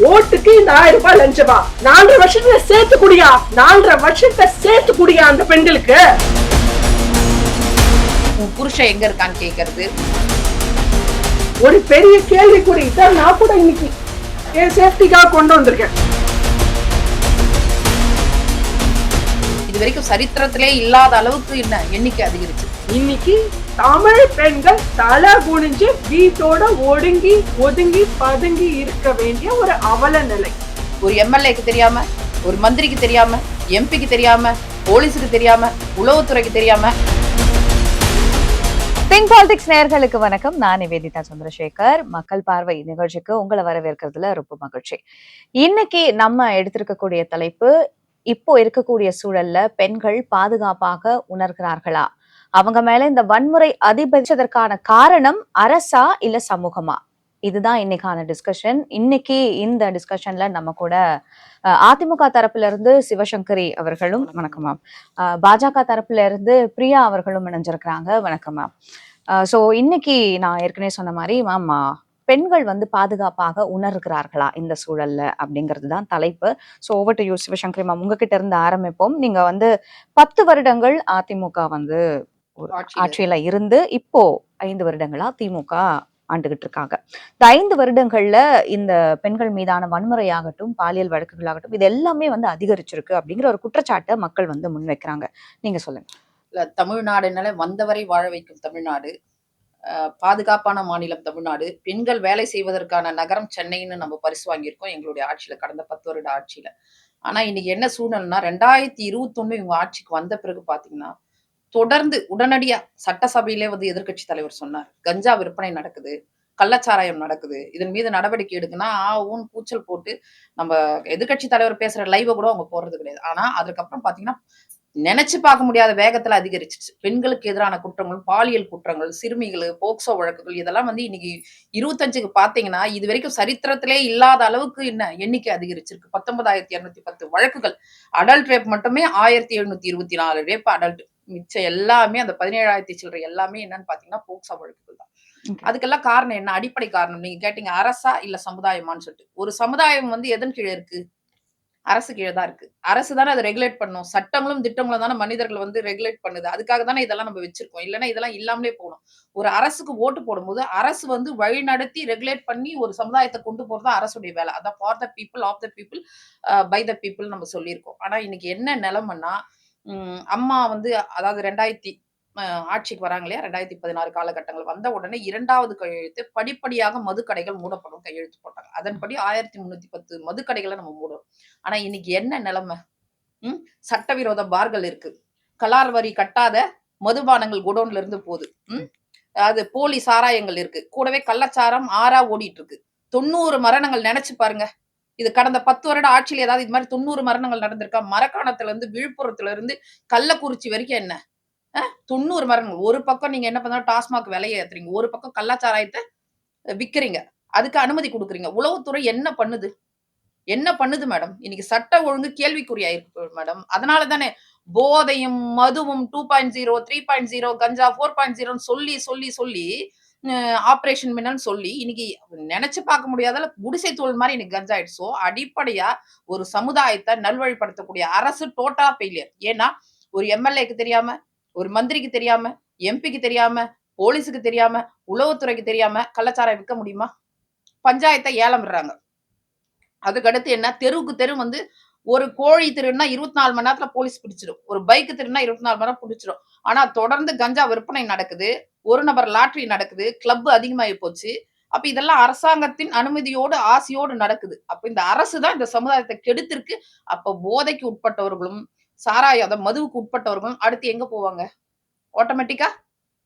ஓட்டுக்கு இந்த 1000 ரூபாய் லஞ்சமா? 4.5 வருஷத்துல சேர்த்து குடியா? 4.5 வருஷத்தை சேர்த்து குடியா அந்த பெண்களுக்கு? உன் புருஷன் எங்க இருக்கான்னு கேக்குறது ஒரு பெரிய கேள்விக்குறி தான். நான் கூட இன்னைக்கு என் சேஃப்டிக்காக கொண்டு வந்திருக்கேன். இது வரைக்கும் சரித்திரத்திலே இல்லாத அளவுக்கு என்ன எண்ணிக்கை அதிகரிச்சு. இன்னைக்கு தமிழ் பெண்கள் தலை குனிஞ்சு வீட்டோட ஒதுங்கி பதுங்கி இருக்க வேண்டிய ஒரு அவல நிலை. ஒரு எம்எல்ஏக்கு தெரியாம, ஒரு மந்திரிக்கு தெரியாம, எம்பிக்கு தெரியாம, போலீஸுக்கு தெரியாம, உளவுத்துறைக்கு தெரியாம. திங்க் பாலிடிக்ஸ் நேயர்களுக்கு வணக்கம். நான் நிவேதிதா சந்திரசேகர். மக்கள் பார்வை நிகழ்ச்சிக்கு உங்களை வரவேற்கிறதுல ரொம்ப மகிழ்ச்சி. இன்னைக்கு நம்ம எடுத்திருக்கக்கூடிய தலைப்பு, இப்போ இருக்கக்கூடிய சூழல்ல பெண்கள் பாதுகாப்பாக உணர்கிறார்களா? அவங்க மேல இந்த வன்முறை அதிகரிச்சதற்கான காரணம் அரசா இல்ல சமூகமா? இதுதான் இன்னைக்கான டிஸ்கஷன். இன்னைக்கு இந்த டிஸ்கஷன்ல நம்ம கூட அதிமுக தரப்புல இருந்து சிவசங்கரி அவர்களும், வணக்கம் மேம். பாஜக தரப்புல இருந்து பிரியா அவர்களும் இணைஞ்சிருக்கிறாங்க, வணக்கம் மேம். சோ இன்னைக்கு நான் ஏற்கனவே சொன்ன மாதிரி மேம், பெண்கள் பாதுகாப்பாக உணர்கிறார்களா இந்த சூழல்ல அப்படிங்கிறது தான் தலைப்பு. So over to you Sivasankari ma'am, உங்ககிட்ட இருந்து ஆரம்பிப்போம். நீங்க 10 வருடங்கள் அதிமுக ஆட்சியில இருந்து இப்போ 5 வருடங்களா திமுக ஆண்டுகிட்டு இருக்காங்க. இந்த 5 வருடங்கள்ல இந்த பெண்கள் மீதான வன்முறையாகட்டும், பாலியல் வழக்குகளாகட்டும், இது எல்லாமே அதிகரிச்சிருக்கு அப்படிங்கிற ஒரு குற்றச்சாட்டை மக்கள் முன்வைக்கிறாங்க. நீங்க சொல்லுங்க. இல்ல, தமிழ்நாடுனால வந்தவரை வாழ வைக்கும் தமிழ்நாடு, பாதுகாப்பான மாநிலம் தமிழ்நாடு, பெண்கள் வேலை செய்வதற்கான நகரம் சென்னைன்னு நம்ம பரிசு வாங்கியிருக்கோம் எங்களுடைய ஆட்சியில, கடந்த 10 வருட ஆட்சியில. ஆனா இன்னைக்கு என்ன சூழ்நிலைன்னா, 2021 இவங்க ஆட்சிக்கு வந்த பிறகு பாத்தீங்கன்னா, தொடர்ந்து உடனடியா சட்டசபையிலே எதிர்க்கட்சி தலைவர் சொன்னார், கஞ்சா விற்பனை நடக்குது, கள்ளச்சாராயம் நடக்குது, இதன் மீது நடவடிக்கை எடுக்குன்னா ஊன்னு கூச்சல் போட்டு நம்ம எதிர்க்கட்சி தலைவர் பேசுற லைவ கூட அவங்க போடுறது கிடையாது. ஆனா அதுக்கப்புறம் பாத்தீங்கன்னா நினைச்சு பார்க்க முடியாத வேகத்துல அதிகரிச்சிச்சு. பெண்களுக்கு எதிரான குற்றங்கள், பாலியல் குற்றங்கள், சிறுமிகள், போக்சோ வழக்குகள், இதெல்லாம் இன்னைக்கு 25க்கு பாத்தீங்கன்னா இது வரைக்கும் சரித்திரத்திலே இல்லாத அளவுக்கு என்ன எண்ணிக்கை அதிகரிச்சிருக்கு. 19,210 வழக்குகள். அடல்ட் ரேப் மட்டுமே 1,724 ரேப் அடல்ட். மிச்சம் எல்லாமே அந்த 17,000 சில்லறை எல்லாமே என்னன்னு பாத்தீங்கன்னா போக்சோ வழக்குகள் தான். அதுக்கெல்லாம் காரணம் என்ன? அடிப்படை காரணம் நீங்க கேட்டீங்க, அரசா இல்ல சமுதாயமான்னு சொல்லிட்டு. ஒரு சமுதாயம் எதன் கீழே இருக்கு? அரசு கீழே தான் இருக்கு. அரசு தானே அதை ரெகுலேட் பண்ணும். சட்டங்களும் திட்டங்களும் தானே மனிதர்கள் ரெகுலேட் பண்ணுது. அதுக்காக தானே இதெல்லாம் நம்ம வச்சிருக்கோம். இல்லைன்னா இதெல்லாம் இல்லாமலே போகணும். ஒரு அரசுக்கு ஓட்டு போடும்போது அரசு வழி நடத்தி ரெகுலேட் பண்ணி ஒரு சமுதாயத்தை கொண்டு போறது அரசுடைய வேலை. அதான் for the people, of the people, by the people நம்ம சொல்லியிருக்கோம். ஆனா இன்னைக்கு என்ன நிலைமைன்னா, அம்மா அதாவது 2000 ஆட்சிக்கு வராங்க இல்லையா, 2016 காலகட்டங்கள் வந்த உடனே 2வது கையெழுத்து படிப்படியாக மதுக்கடைகள் மூடப்படும் கையெழுத்து போட்டாங்க. அதன்படி 1310 மதுக்கடைகளை நம்ம மூடணும். ஆனா இன்னைக்கு என்ன நிலைமை? சட்டவிரோத பார்கள் இருக்கு, கலார் வரி கட்டாத மதுபானங்கள் குடோன்ல இருந்து போகுது, அது போலி சாராயங்கள் இருக்கு, கூடவே கள்ளச்சாரம் ஆறா ஓடிட்டு இருக்கு. 90 மரணங்கள் நினைச்சு பாருங்க. இது கடந்த 10 வருட ஆட்சியில் ஏதாவது இது மாதிரி 90 மரணங்கள் நடந்திருக்கா? மரக்காணத்துல இருந்து விழுப்புரத்துல இருந்து கள்ளக்குறிச்சி வரைக்கும் என்ன 90 மரணங்கள். ஒரு பக்கம் நீங்க என்ன பண்ணா டாஸ்மாக் விலையை ஏத்துறீங்க, ஒரு பக்கம் கள்ளச்சாராயத்தை விக்கிறீங்க, அதுக்கு அனுமதி கொடுக்குறீங்க. உளவுத்துறை என்ன பண்ணுது? என்ன பண்ணுது மேடம்? இன்னைக்கு சட்ட ஒழுங்கு கேள்விக்குறியாயிருக்கு மேடம். அதனால தானே போதையும் மதுவும் 2.0, 3.0, கஞ்சா 4.0 சொல்லி சொல்லி சொல்லி ஆபரேஷன் மின்னல் சொல்லி இன்னைக்கு நினைச்சு பார்க்க முடியாத குடிசை தோல் மாதிரி இன்னைக்கு கஞ்சா ஆயிடுச்சு. சோ அடிப்படையா ஒரு சமுதாயத்தை நல்வழிப்படுத்தக்கூடிய அரசு டோட்டலா ஃபெயிலியர். ஏன்னா ஒரு எம்எல்ஏக்கு தெரியாம, ஒரு மந்திரிக்கு தெரியாம, எம்பிக்கு தெரியாம, போலீஸுக்கு தெரியாம, உளவுத்துறைக்கு தெரியாம கள்ளச்சாராயம் விற்க முடியுமா? பஞ்சாயத்தை ஏலம் விடுறாங்க. அதுக்கடுத்து என்ன, தெருவுக்கு தெரு ஒரு கோழி திருடுனா 24 மணி நேரத்துல போலீஸ் பிடிச்சிடும். ஒரு பைக் திருடுனா 24 மணி நேரம் பிடிச்சிடும். ஆனா தொடர்ந்து கஞ்சா விற்பனை நடக்குது, ஒரு நபர் லாட்டரி நடக்குது, கிளப் அதிகமாகி போச்சு. அப்ப இதெல்லாம் அரசாங்கத்தின் அனுமதியோடு ஆசையோடு நடக்குது. அப்ப இந்த அரசு தான் இந்த சமுதாயத்தை கெடுத்திருக்கு. அப்ப போதைக்கு உட்பட்டவர்களும், சாராய மதுவுக்கு உட்பட்டவர்களும் அடுத்து எங்க போவாங்க? ஆட்டோமேட்டிக்கா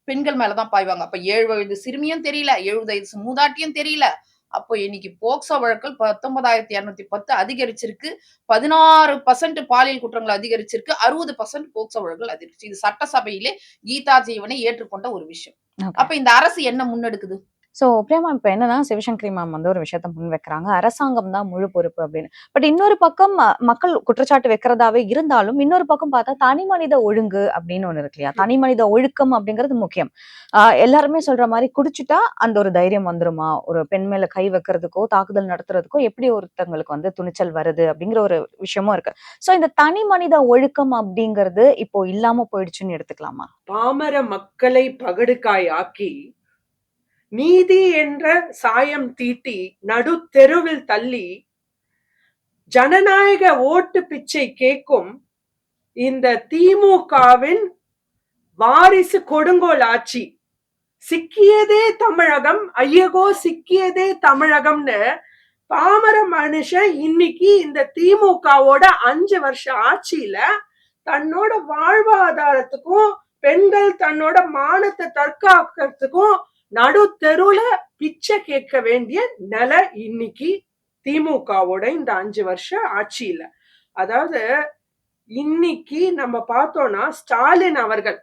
பெண்கள் மேலதான் பாய்வாங்க. அப்ப 7 வயது சிறுமியும் தெரியல, 70 வயது மூதாட்டியும் தெரியல. அப்போ இன்னைக்கு போக்சோ வழக்குகள் 19,210 அதிகரிச்சிருக்கு. 16% பாலியல் குற்றங்கள் அதிகரிச்சிருக்கு. 60% போக்சோ வழக்குகள் அதிகரிச்சு. இது சட்டசபையிலே கீதா ஜீவனை ஏற்றுக்கொண்ட ஒரு விஷயம். அப்ப இந்த அரசு என்ன முன்னெடுக்குது? சோ பிரியமா, இப்ப என்னன்னா சிவசங்கரி மேம் வந்து ஒரு விஷயத்த முன் வைக்கிறாங்க, அரசாங்கம் தான் முழு பொறுப்பு அப்படின்னு. பட் இன்னொரு பக்கம் மக்கள் குற்றச்சாட்டு வைக்கிறதாவே இருந்தாலும், இன்னொரு பக்கம் பார்த்தா தனி மனித ஒழுங்கு அப்படின்னு ஒண்ணு இருக்கு இல்லையா? தனி மனித ஒழுக்கம் அப்படிங்கிறது முக்கியம். எல்லாருமே சொல்ற மாதிரி குடிச்சுட்டா அந்த ஒரு தைரியம் வந்துருமா? ஒரு பெண் மேல கை வைக்கிறதுக்கோ, தாக்குதல் நடத்துறதுக்கோ எப்படி ஒருத்தங்களுக்கு வந்து துணிச்சல் வருது அப்படிங்கிற ஒரு விஷயமும் இருக்கு. சோ இந்த தனி மனித ஒழுக்கம் அப்படிங்கிறது இப்போ இல்லாம போயிடுச்சுன்னு எடுத்துக்கலாமா? பாமர மக்களை பகடுக்காய் ஆக்கி நீதி என்ற சாயம் தீட்டி நடு தெருவில் தள்ளி ஜனநாயக ஓட்டு பிச்சை கேட்கும் இந்த திமுகவின் வாரிசு கொடுங்கோல் ஆட்சி. சிக்கியதே தமிழகம், ஐயகோ சிக்கியதே தமிழகம்னு பாமர மனுஷன் இன்னைக்கு இந்த திமுகவோட 5 வருஷ ஆட்சியில தன்னோட வாழ்வாதாரத்துக்கும் பெண்கள் தன்னோட மானத்தை தற்காக்கிறதுக்கும் நடு தெருவுல பிச்சை கேட்க வேண்டிய நிலை இன்னைக்கு திமுகவோட இந்த 5 வருஷ ஆட்சியில. அதாவது இன்னைக்கு நம்ம பார்த்தோம்னா ஸ்டாலின் அவர்கள்,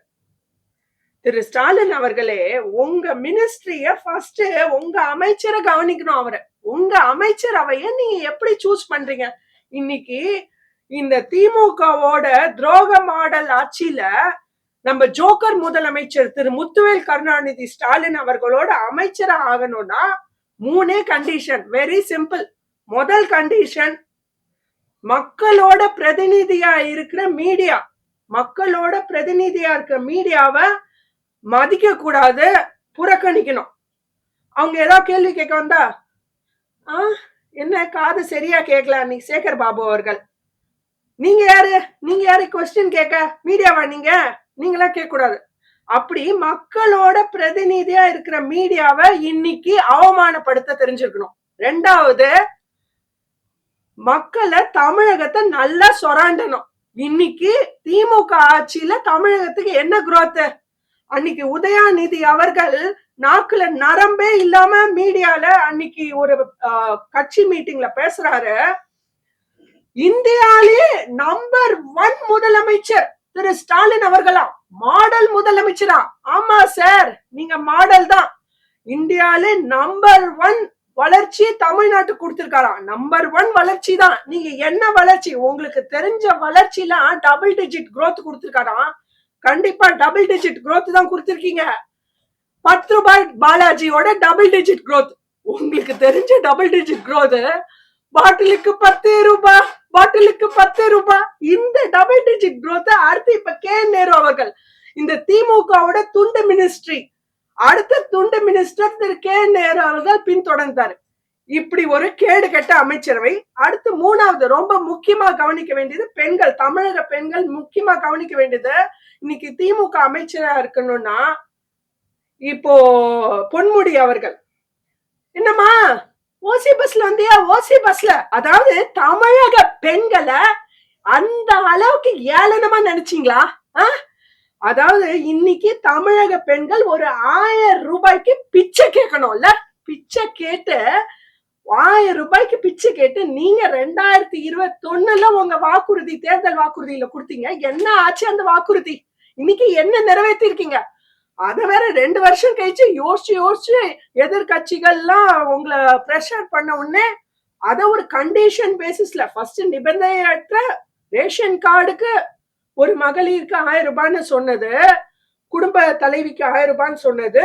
திரு ஸ்டாலின் அவர்களே, உங்க மினிஸ்ட்ரிய ஃபர்ஸ்ட் உங்க அமைச்சரை கவனிக்கணும். அவரை, உங்க அமைச்சர் அவைய நீங்க எப்படி சூஸ் பண்றீங்க? இன்னைக்கு இந்த திமுகவோட துரோக மாடல் ஆட்சியில நம்ம ஜோக்கர் முதலமைச்சர் திரு முத்துவேல் கருணாநிதி ஸ்டாலின் அவர்களோட அமைச்சரா ஆகணும்னா 3 கண்டிஷன். Very simple. முதல் கண்டிஷன், மக்களோட பிரதிநிதியா இருக்கிற மீடியா, மக்களோட பிரதிநிதியா இருக்கிற மீடியாவை மதிக்க கூடாது, புறக்கணிக்கணும். அவங்க ஏதாவது கேள்வி கேட்க வந்தா, என்ன காது சரியா கேட்கல நீ சேகர் பாபு அவர்கள், நீங்க யாரு கொஸ்டின் கேட்க? மீடியாவா நீங்களா கேட்க கூடாது. அப்படி மக்களோட பிரதிநிதியா இருக்கிற மீடியாவை இன்னைக்கு அவமானப்படுத்த தெரிஞ்சிருக்கணும். 2வது, மக்களை தமிழகத்தை நல்லா சொராண்டணும். இன்னைக்கு திமுக ஆட்சியில தமிழகத்துக்கு என்ன குரோத்? அன்னைக்கு உதயாநிதி அவர்கள் நாக்குல நரம்பே இல்லாம மீடியால அன்னைக்கு ஒரு கட்சி மீட்டிங்ல பேசுறாரு, இந்தியாலே நம்பர் 1 முதலமைச்சர் திரு ஸ்டாலின் அவர்களா, மாடல் முதலமைச்சரா? ஆமா சார், நீங்க மாடல் தான். இந்தியாலே நம்பர் 1 வளர்ச்சி தமிழ்நாட்டுக்கு கொடுத்திருக்காராம். நம்பர் 1 வளர்ச்சி தான். நீங்க என்ன வளர்ச்சி? உங்களுக்கு தெரிஞ்ச வளர்ச்சிலாம் டபுள் டிஜிட் growth கொடுத்திருக்காராம். கண்டிப்பா டபுள் டிஜிட் growth தான் கொடுத்திருக்கீங்க. 10 ரூபாய் பாலாஜியோட டபுள் டிஜிட் growth. உங்களுக்கு தெரிஞ்ச டபுள் டிஜிட் growth பாட்டிலுக்கு 10 ரூபாய், பாட்டிலுக்கு 10 ரூபாய். இந்த டபுள் டிஜிட் growth அடுத்து இப்ப கே நேரு அவர்கள் இந்த திமுகவோட துண்டு மினிஸ்ட்ரி, அடுத்த துண்டு மினிஸ்டர் திரு கே நேரு அவர்கள் பின்தொடர்ந்தாரு. இப்படி ஒரு கேடு கெட்ட அமைச்சரவை. அடுத்து 3வது ரொம்ப முக்கியமா கவனிக்க வேண்டியது பெண்கள், தமிழக பெண்கள் முக்கியமா கவனிக்க வேண்டியது. இன்னைக்கு திமுக அமைச்சரா இருக்கணும்னா இப்போ பொன்முடி அவர்கள், என்னம்மா ஓசி பஸ்ல வந்தியா? ஓசி பஸ்ல, அதாவது தமிழக பெண்களை அந்த அளவுக்கு ஏளனமா நினைச்சீங்களா? அதாவது இன்னைக்கு தமிழக பெண்கள் ஒரு 1000 ரூபாய்க்கு பிச்சை கேட்கணும்ல, பிச்சை கேட்டு 1000 ரூபாய்க்கு பிச்சை கேட்டு நீங்க 2021ல உங்க வாக்குறுதி, தேர்தல் வாக்குறுதியில கொடுத்தீங்க. என்ன ஆச்சு அந்த வாக்குறுதி? இன்னைக்கு என்ன நிறைவேற்றி இருக்கீங்க? அத வேற 2 வருஷம் கழிச்சு யோசிச்சு எதிர்கட்சிகள்லாம் உங்களை பிரஷர் பண்ண உடனே அத ஒரு கண்டிஷன் பேசிஸ்ல ஃபர்ஸ்ட் நிபந்தனையற்ற ரேஷன் கார்டுக்கு ஒரு மகளிருக்கு 1000 ரூபான்னு சொன்னது, குடும்ப தலைவிக்கு 1000 ரூபான்னு சொன்னது,